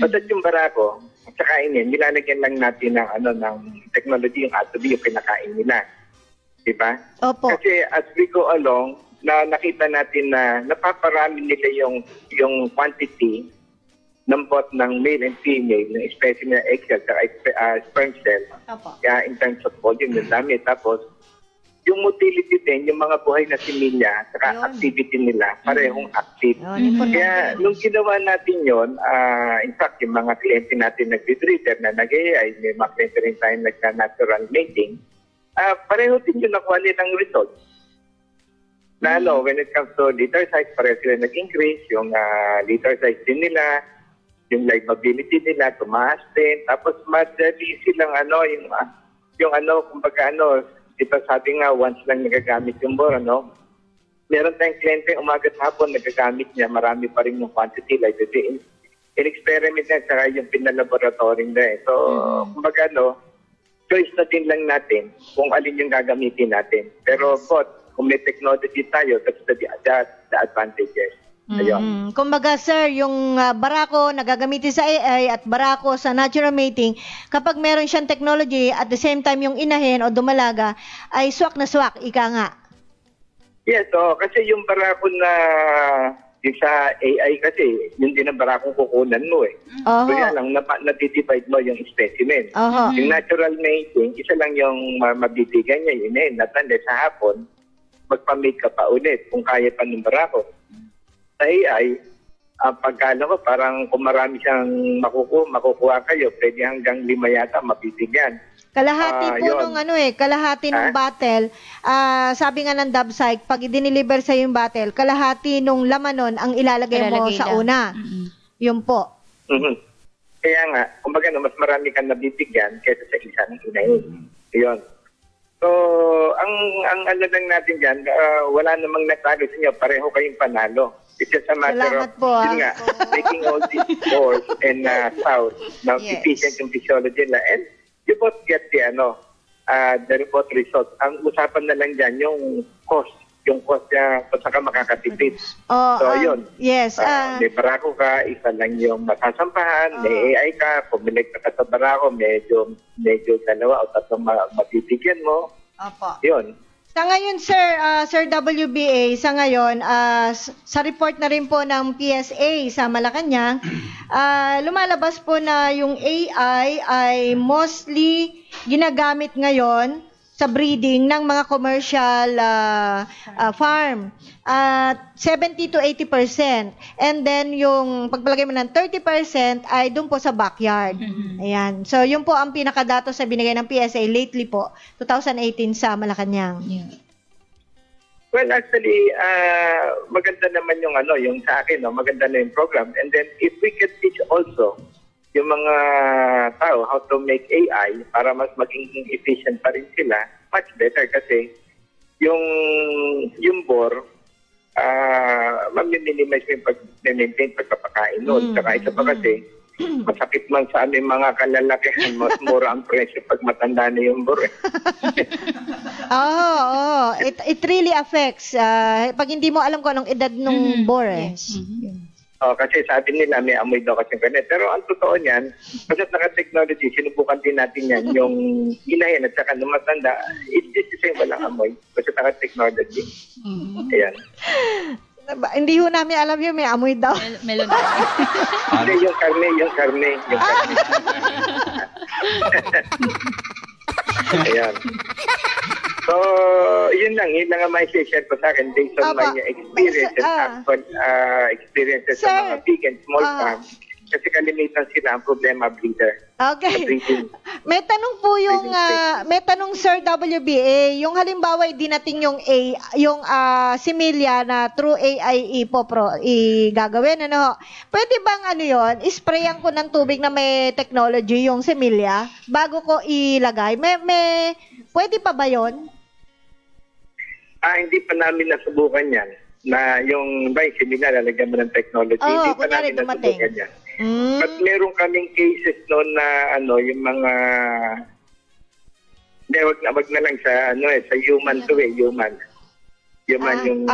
Basta't yung barako, at saka nilalagyan lang natin ng technology, yung atobi, yung kinakain nila. Diba? Opo. Kasi as we go along, na nakita natin na napaparami nila yung quantity ng both ng male and female, ng specimen na egg cell at sperm cell. Kaya in terms of volume, yung dami. Tapos, yung motility din, yung mga buhay na similya, saka activity nila, parehong active. Kaya nung ginawa natin yun, in fact, yung mga kliyente natin nag-breeder na nag-AI, may mga kliyente rin tayo nag-natural mating, pareho din yung nakuha nilang results. Lalo, when it comes to litter size, pareho sila nag-increase. Yung litter size din nila, yung livability nila, tumaas din. Tapos, madali silang kumbaga ito sabi nga, once lang nagagamit yung bore, meron tayong kliyente, umaga at hapon, nagagamit niya, marami pa rin yung quantity, like in-experiment niya, saka yung pinalaboratory niya. So, kumbaga, choice na din lang natin kung alin yung gagamitin natin. Pero, kung may technology tayo, that's the advantages. Ayun. Kumbaga, sir, yung barako na gagamitin sa AI at barako sa natural mating, kapag meron siyang technology, at the same time yung inahin o dumalaga, ay swak na swak, ika nga. Yes, kasi yung barako na yung sa AI kasi, yun din ang barakong kukunan mo eh. So yan lang, natitipide mo yung specimen. Yung natural mating, isa lang yung mabibigyan niya, yun natanda sa hapon, magpa-make ka pa ulit kung kaya pa ng barako. Sa AI, pagkala ko parang kung marami siyang makukuha kayo, pwede hanggang 5 yata mabibigyan. Kalahati po nung kalahati ng battle, sabi nga ng DubPsych, pag i-deliver sa yung battle, kalahati nung laman nun ang ilalagay mo sa una. Yun po. Kaya nga, kumbaga mas marami kang nabibigyan kaysa sa isa ng inahin. Yun. So, ang ano lang natin dyan, wala namang natalo sa inyo, pareho kayong panalo. It's just a matter of, taking all these force and south, now efficient yung physiology nila, and yung both get the report result. Ang usapan na lang dyan, yung cost niya kung saan ka makakatipid. Yun. Yes. May barako ka, isa lang yung matasampahan, may AI ka, pumilig ka sa barako, medyo 2 o 3 mabibigyan mo. Opo. Yun. Sa ngayon, Sir WBA, sa ngayon, sa report na rin po ng PSA sa Malacanang, lumalabas po na yung AI ay mostly ginagamit ngayon sa breeding ng mga commercial farm. 70 to 80%. And then, yung pagpalagay mo ng 30% ay doon po sa backyard. Ayan. So, yun po ang pinakadatos na binigay ng PSA lately po, 2018 sa Malacanang. Well, actually, maganda naman yung sa akin, maganda na yung program. And then, if we can teach also yung mga tao how to make AI para mas maging efficient pa rin sila, much better kasi yung bore, ma-minimize yung pag-maintain, pagpapakain noon. Saka isa pa kasi, masakit man sa aming mga kalalakihan, mas mura ang presyo pag matanda na yung bore. It really affects. Pag hindi mo alam kung anong edad ng bore. Yes. Kasi sabi nila may amoy daw kasi ganito. Pero ang totoo niyan, kasi naka-technology, sinubukan din natin yan, yung inahin at saka matanda, it's just the same, walang amoy. Kasi naka-technology. Ayan. Hindi ho namin alam yun, may amoy daw. Melon. Hindi, yung karne. Ayan. So, yun lang ang may share ko sa akin based on my experiences, experiences sa mga big and small farms. Kasi kalimitan sila ang problema breeder. Okay. May tanong po may tanong Sir WBA, yung halimbawa dinating yung similya na through AI gagawin, pwede bang isprayan ko ng tubig na may technology yung similya bago ko ilagay? Pwede pa ba yun? Hindi pa namin nasubukan yan. Na yung similya lalagyan mo ng technology. Hindi pa namin nasubukan yan. But meron kaming cases noon na yung mga wag na lang sa sa human to human yung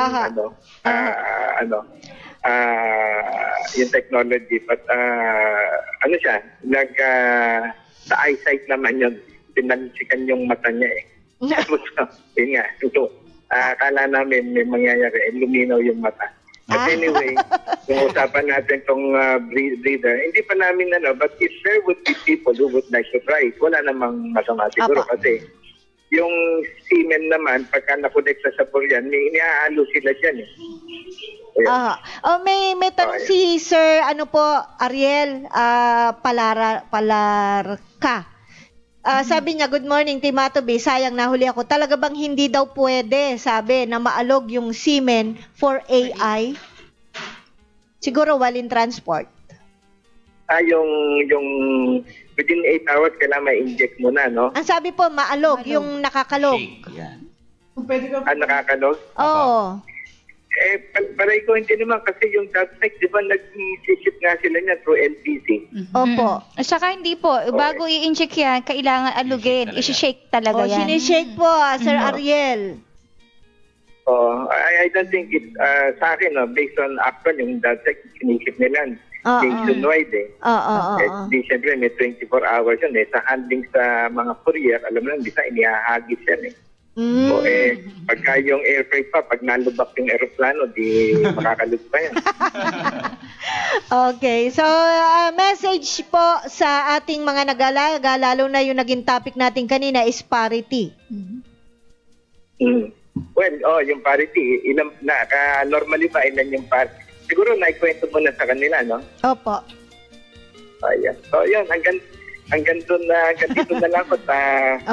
yung technology, but siya sa eyesight naman yun, pinansikan yung mata niya yun nga, akala namin may mangyayari, luminaw yung mata. But anyway, kung usapan natin tong breeder, hindi pa namin but if there would be people who would like to try it, wala namang masama siguro. Kasi yung semen naman, pagka nakonect sa sabor yan, inihaalo sila dyan may tanong si Sir, Ariel Palarca. Sabi niya, good morning, Timatobi. Sayang nahuli ako. Talaga bang hindi daw pwede, sabi, na maalog yung semen for AI? Siguro while in transport. Yung within 8 hours, kailangan ma-inject mo na, no? Ang sabi po, maalog, yung nakakalog. Nakakalog? Oo. Paray ko hindi naman kasi yung DubSec, di ba nag-ship nga sila niya through LPC? Opo. Saka hindi po, bago i-inject yan, kailangan alugin. I-shake talaga yan. Sinishake po, Sir Ariel. I don't think it's, sa akin, based on actual, yung DubSec, siniship nila nationwide Di syempre, may 24 hours yun Sa handling sa mga courier, alam mo lang, bisa inihahagis yan pagka yung air freight pa, pag nalubak yung aeroplano, di makakalug pa yan. Okay, so message po sa ating mga nag-alaga, lalo na yung naging topic natin kanina is parity. Well, yung parity, normally ba ilan yung parity? Siguro naikwento mo na sa kanila, no? Opo. Ayan. So, yun, hanggang dito na lang ako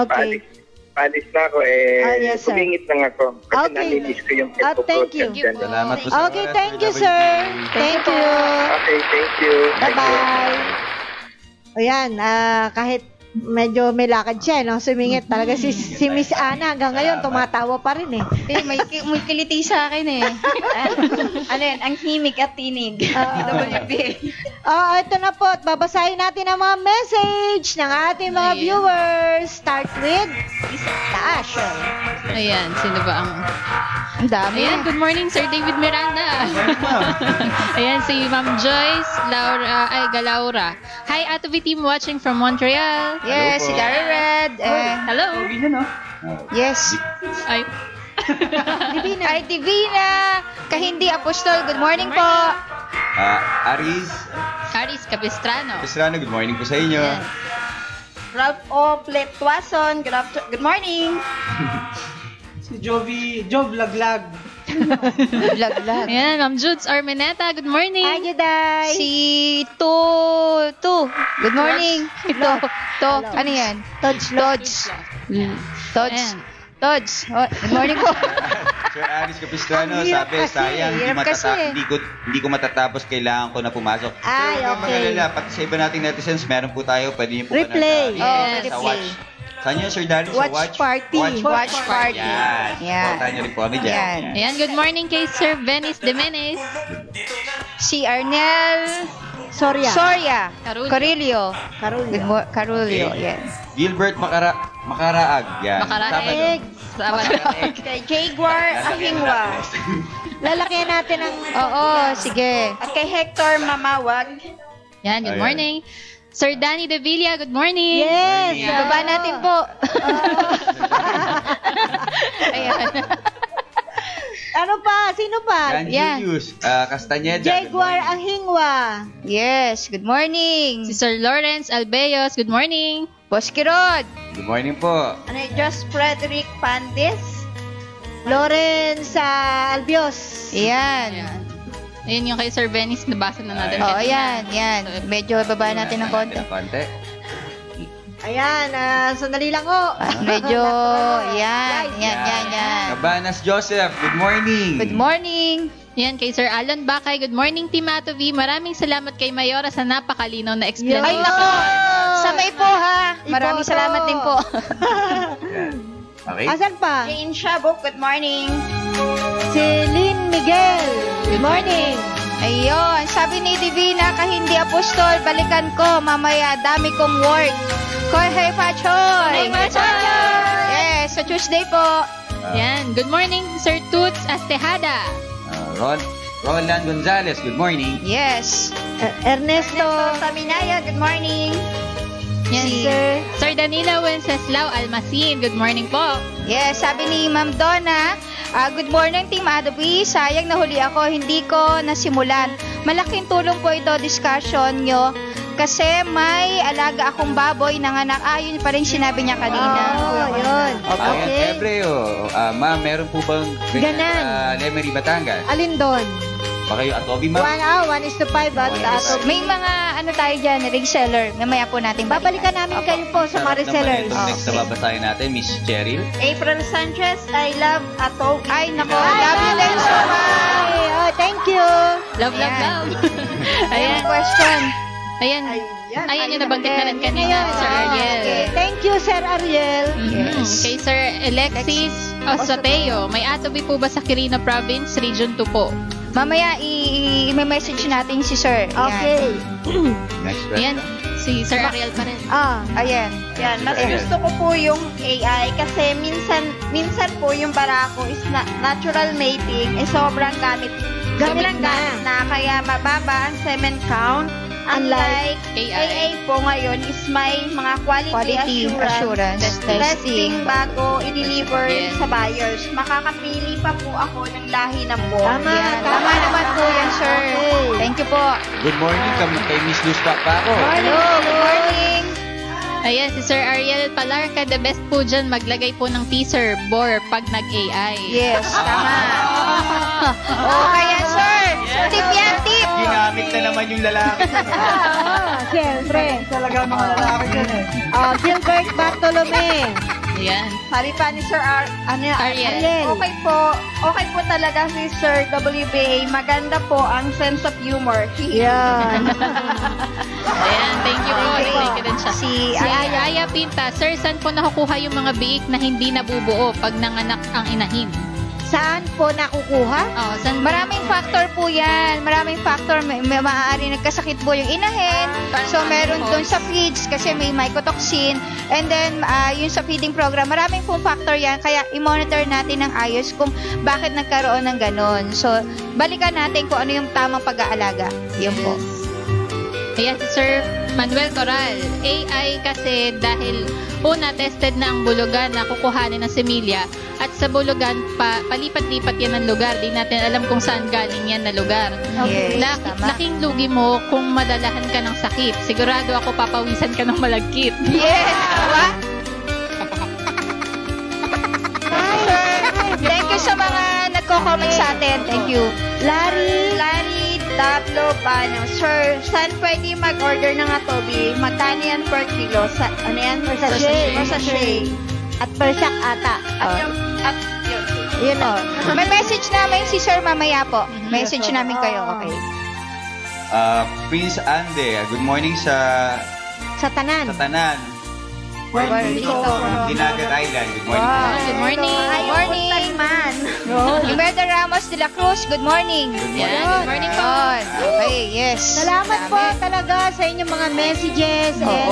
okay. Paalis na ako, yes, humingit lang ako. Kasi naninis ko yung thank you. Salamat po sa Okay, thank you, sir. Thank you. Okay, thank you. Bye-bye. Ayan, kahit medyo may lakad siya, no? Sumingit talaga si Miss Ana hanggang ngayon tumatawa pa rin may kiliti sa akin ano yan, ang himig at tinig. WB. Ito na po, at babasahin natin ang mga message ng ating mga viewers. Start with Tash. Ayan, sino ba ang... Ang dami. Ayan, good morning, Sir David Miranda. Ayan, si Ma'am Joyce Galaura. Hi, Ato V team watching from Montreal. Yes, si Gary Red. Hello. Yes. Ay. Divina. Kahindi Apostol, good morning po. Aris Capistrano, good morning po sa inyo. Ralph O. Pletwason, good morning. Si Job Laglag. Laglag. Ayan, Ma'am Judes Armeneta, good morning. Hi, Juday. Si Tu. Good morning. Ano yan? Tods. Good morning po. Sir Aris Capistrano, sabi, sayang, hindi ko matatapos, kailangan ko na pumasok. Ay, okay. Pati sa iba nating netizens, meron po tayo, pwede niyo po replay. Sa watch. Saan yun, Sir Danny? Sa Watch party. Yan. Punta niyo rin po kami dyan. Ayan, good morning kay Sir Venice Demenes. Si Arnel Soria. Carillo. Yan. Gilbert Makaraag. Yan. Makaraeg. Kay Jaguar Ahingwa. Lalakyan natin ang... Oo, sige. At kay Hector Mamawag. Yan, good morning. Sir Danny De Villa, good morning. Yes. Baba natin po. Ayan. Ano pa? Sino pa? Dan Julius Castañeda. Jaguar Ahingwa. Yes, good morning. Si Sir Lawrence Albeos, good morning. Boss Kirod. Good morning po. Just Frederick Pandis. Lawrence Albios. Yan. Ayan yung kay Sir Venice, nabasa na natin. Oo, yan. Medyo baba natin ng konti. Ayan, sandali lang ho. Medyo, yan. Cabanas Joseph, good morning. Good morning. Yan, kay Sir Alan Bakay, good morning, Team Ato V. Maraming salamat kay Mayora sa napakalinaw na explanation. Ay, nako. Sabay po, ha. Maraming salamat din po. Okay. Asan pa? Jane Shabuk, good morning. Si Lynn Miguel. Good morning. Ayun, sabi ni Divina, kahindi Apostol, balikan ko, mamaya, dami kong work. Hey, Pachoy! Yes, sa Tuesday po. Yan, good morning, Sir Toots Astejada. Roland Gonzalez, good morning. Yes. Ernesto Saminaya, good morning. Yan, Sir Danilo Wenceslao Almasin, good morning po. Yes, sabi ni Ma'am Donna, good morning Team Adobe, sayang nahuli ako, hindi ko nasimulan. Malaking tulong po ito, discussion nyo, kasi may alaga akong baboy nanganak. Yun pa rin sinabi niya kanina. Yun. Okay. Ma'am, meron po bang Ganan. Lemery, Batangas? Alin doon? Baka yung Atobi, ma'am? 1:5 at Atobi. May mga tayo dyan, reseller. Mamaya po natin babalikan namin kayo po sa mga resellers. Next na babasahin natin, Miss Cheryl. April Sanchez, I love Atobi. Ay, nako. Love you din so much. Thank you. Love. Ayan, question. Ayan yung nabanggit na rin kanina, Sir Ariel. Okay. Thank you, Sir Ariel. Yes. Kay Sir Alexis Osoteo, may Atobi po ba sa Quirino Province, Region 2 po? Mamaya, i-message natin si Sir. Okay. Next question. Ayan, si Sir Ariel pa rin. Ayan. Yan, mas gusto ko po yung AI kasi minsan po yung barako is natural mating, sobrang gamit na kaya mababa ang semen count. Unlike AI po ngayon is may mga quality assurance testing bago i-deliver sa buyers. Makakapili pa po ako ng lahi ng buwan. Tama naman po yan, sir. Okay. Thank you po. Good morning kay Miss Luz pa ako. Hello, good morning. Ayan, si Sir Ariel Palarca, the best po dyan, maglagay po ng teaser bore pag nag-AI. Yes, tama. Kaya sir, tip yan, tip. Ginamit na naman yung lalaki. Siyempre. Talaga mga lalaki dyan eh. Gilbert Bartolome. Ayan. Sabi pa ni Sir Ariel. Okay po talaga si Sir WBA. Maganda po ang sense of humor. Yan. Ayan, thank you po. Thank you din siya. Si Aya Pinta, Sir, saan po nakukuha yung mga biik na hindi nabubuo pag nanganak ang inahin? Saan po nakukuha? Maraming factor po yan. Maraming factor. May maaari nagkasakit po yung inahin. So, meron doon sa feeds kasi may mycotoxin. And then, yung sa feeding program, maraming pong factor yan. Kaya, i-monitor natin ng ayos kung bakit nagkaroon ng ganon. So, balikan natin kung ano yung tamang pag-aalaga. Yun po. Ayan, si Sir Manuel Coral. AI kasi dahil una, tested na ang bulugan na kukuhanin ng semilya at sa bulugan, palipat-lipat yan ng lugar. Di natin alam kung saan galing yan na lugar. Yes, laking lugi mo kung madalahan ka ng sakit. Sigurado ako papawisan ka ng malagkit. Yes! Thank you sa mga nagko-comment sa atin. Thank you. Larry Dablo Pano. Sir, saan pwede mag-order ng atobi? Magkano yan per kilo? Ano yan? Per sachet. At per sack ata. Yun o. May message namin si Sir mamaya po. Message namin kayo. Okay. Prince Ande, good morning sa tanan. Dinagat Island. Good morning. Good morning. Good morning. Imelda Ramos de la Cruz, good morning. Good morning po. Okay, yes. Salamat po talaga sa inyong mga messages and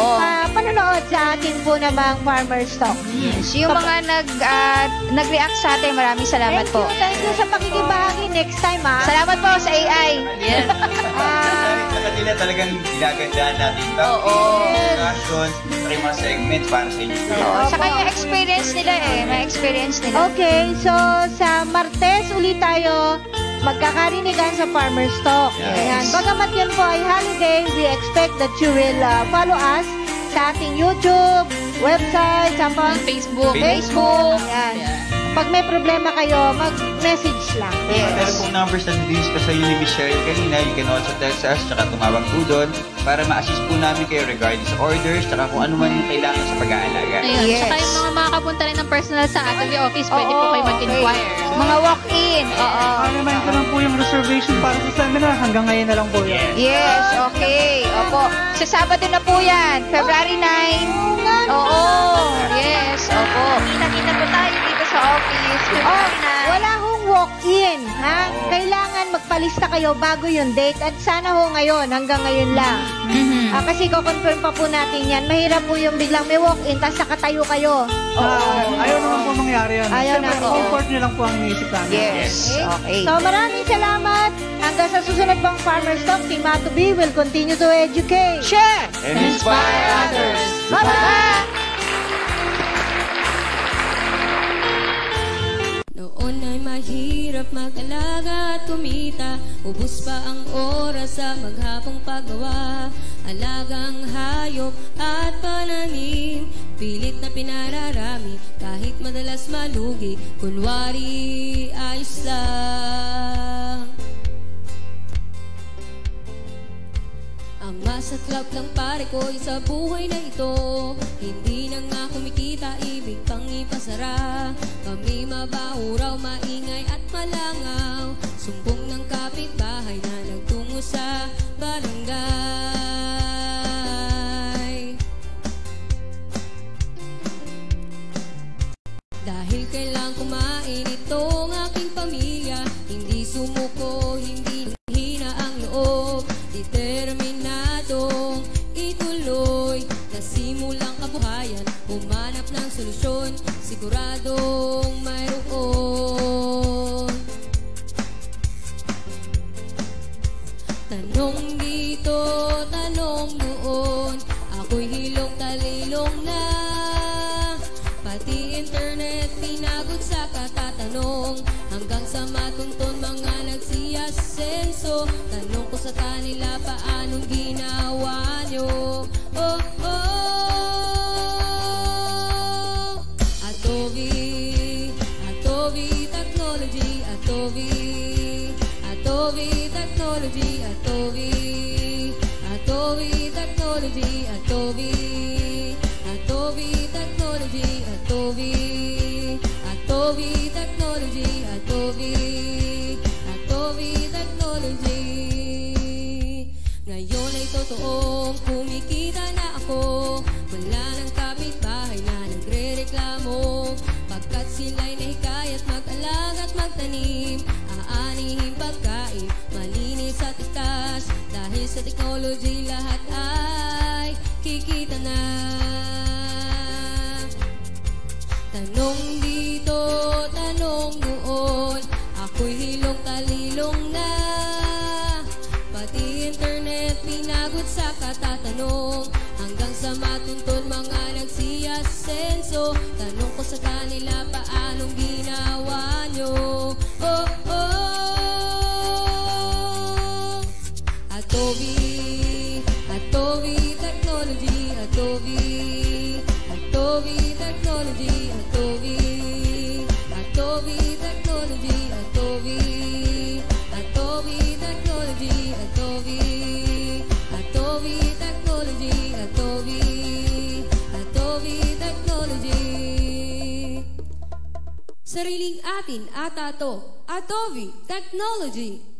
panonood sa ating po namang Farmer's Talk. Yes. Yung mga nag-react sa atin, maraming salamat po. Thank you sa pakikibahagi. Next time, Salamat po sa AI. Yes. Sa kanila talagang ginagandaan natin. Discussions, mga segments para sa inyo. Saka yung experience nila may experience nila. Okay, so sa Martes ulit tayo magkakarinigan sa Farmer's Talk. Yes. Ayan. Bagamat yun po ay holiday, we expect that you will follow us sa ating YouTube, website, sa Facebook. Ayan. Pag may problema kayo, mag-message lang. Yes. Meron pong numbers na nilinis ko sa inyo ni Miss Cheryl kanina. You can also text us, tsaka tumawag po doon para ma-assist po namin kayo regarding sa orders, tsaka kung ano man yung kailangan sa pag-aalaga. Ayun. Tsaka yung mga makakapunta rin ng personal sa Atobi office, pwede po kayo mag-inquire. Mga walk-in. Naman ko lang po yung reservation para sa seminar. Hanggang ngayon na lang po yan. Yes, okay. Opo. Sa Sabado na po yan. February 9. Yes, opo. Kita po tayo dito sa office. Wala hong walk-in, ha? Kailangan magpalista kayo bago yung date at sana ho ngayon, hanggang ngayon lang. Kasi ko-confirm pa po natin yan. Mahirap po yung biglang may walk-in tapos nakatayo kayo. Ayaw naman po mangyari yan. Ayaw na po. Comfort nyo lang po ang iisip namin. Yes, okay. So maraming salamat. Hanggang sa susunod pang Farmer's Talk, Team Atobi will continue to educate, share, and inspire others. Bye-bye! Noon ay mahirap mag-alaga at kumita. Ubus pa ang oras sa maghapong paggawa. Alagang hayop at pananim, pilit na pinararami kahit madalas malugi. Kunwari ayos lang. Ang masaklap ng pare ko sa buhay na ito, hindi na nga kumikita, ibig pang ipasara. Kami mabaho raw, maingay at malangaw, sumbong ng kapitbahay na nagtungo sa barangay. Dahil kailang kumain itong aking pamilya, hindi sumuko, hindi hina ang loob, determinadong ituloy, nasimulang kabuhayan, humanap ng solusyon, siguradong mayroon. Tanong dito, tanong doon, ako'y hilong talilong na, pati internet pinagod sa katatanong, hanggang sa matuntun mga nagsiyasenso. Tanong ko sa kanila, paanong ginawa nyo? Oh, oh, Atobi, Atobi Technology, Atobi, Atobi Technology, Atobi, Atobi Technology, Atobi, Atobi Adobe Technology, Adobe, Adobe Technology, Adobe, Adobe Technology. Ngayon ay totoong kumikita na ako, wala ng kapitbahay na nagre-reklamo. Pagkat sila'y nahikayat mag-alaga at magtanim, aanihin pagkain, malinis at ikas. Dahil sa technology lahat ay kikita na. Tanong dito, tanong doon, ako'y hilong talilong na. Pati internet pinagot sa katatanong, hanggang sa matuntun mga nagsiyasenso. Tanong ko sa kanila, paanong ginawa nyo? Oh, oh. Adobe, Adobe Technology, Adobe, Adobe Technology, Adobe, Adobe Technology, Adobe, Adobe Technology, Adobe, Adobe Technology, Adobe, Adobe Technology. Sariling atin ata to, Adobe Technology.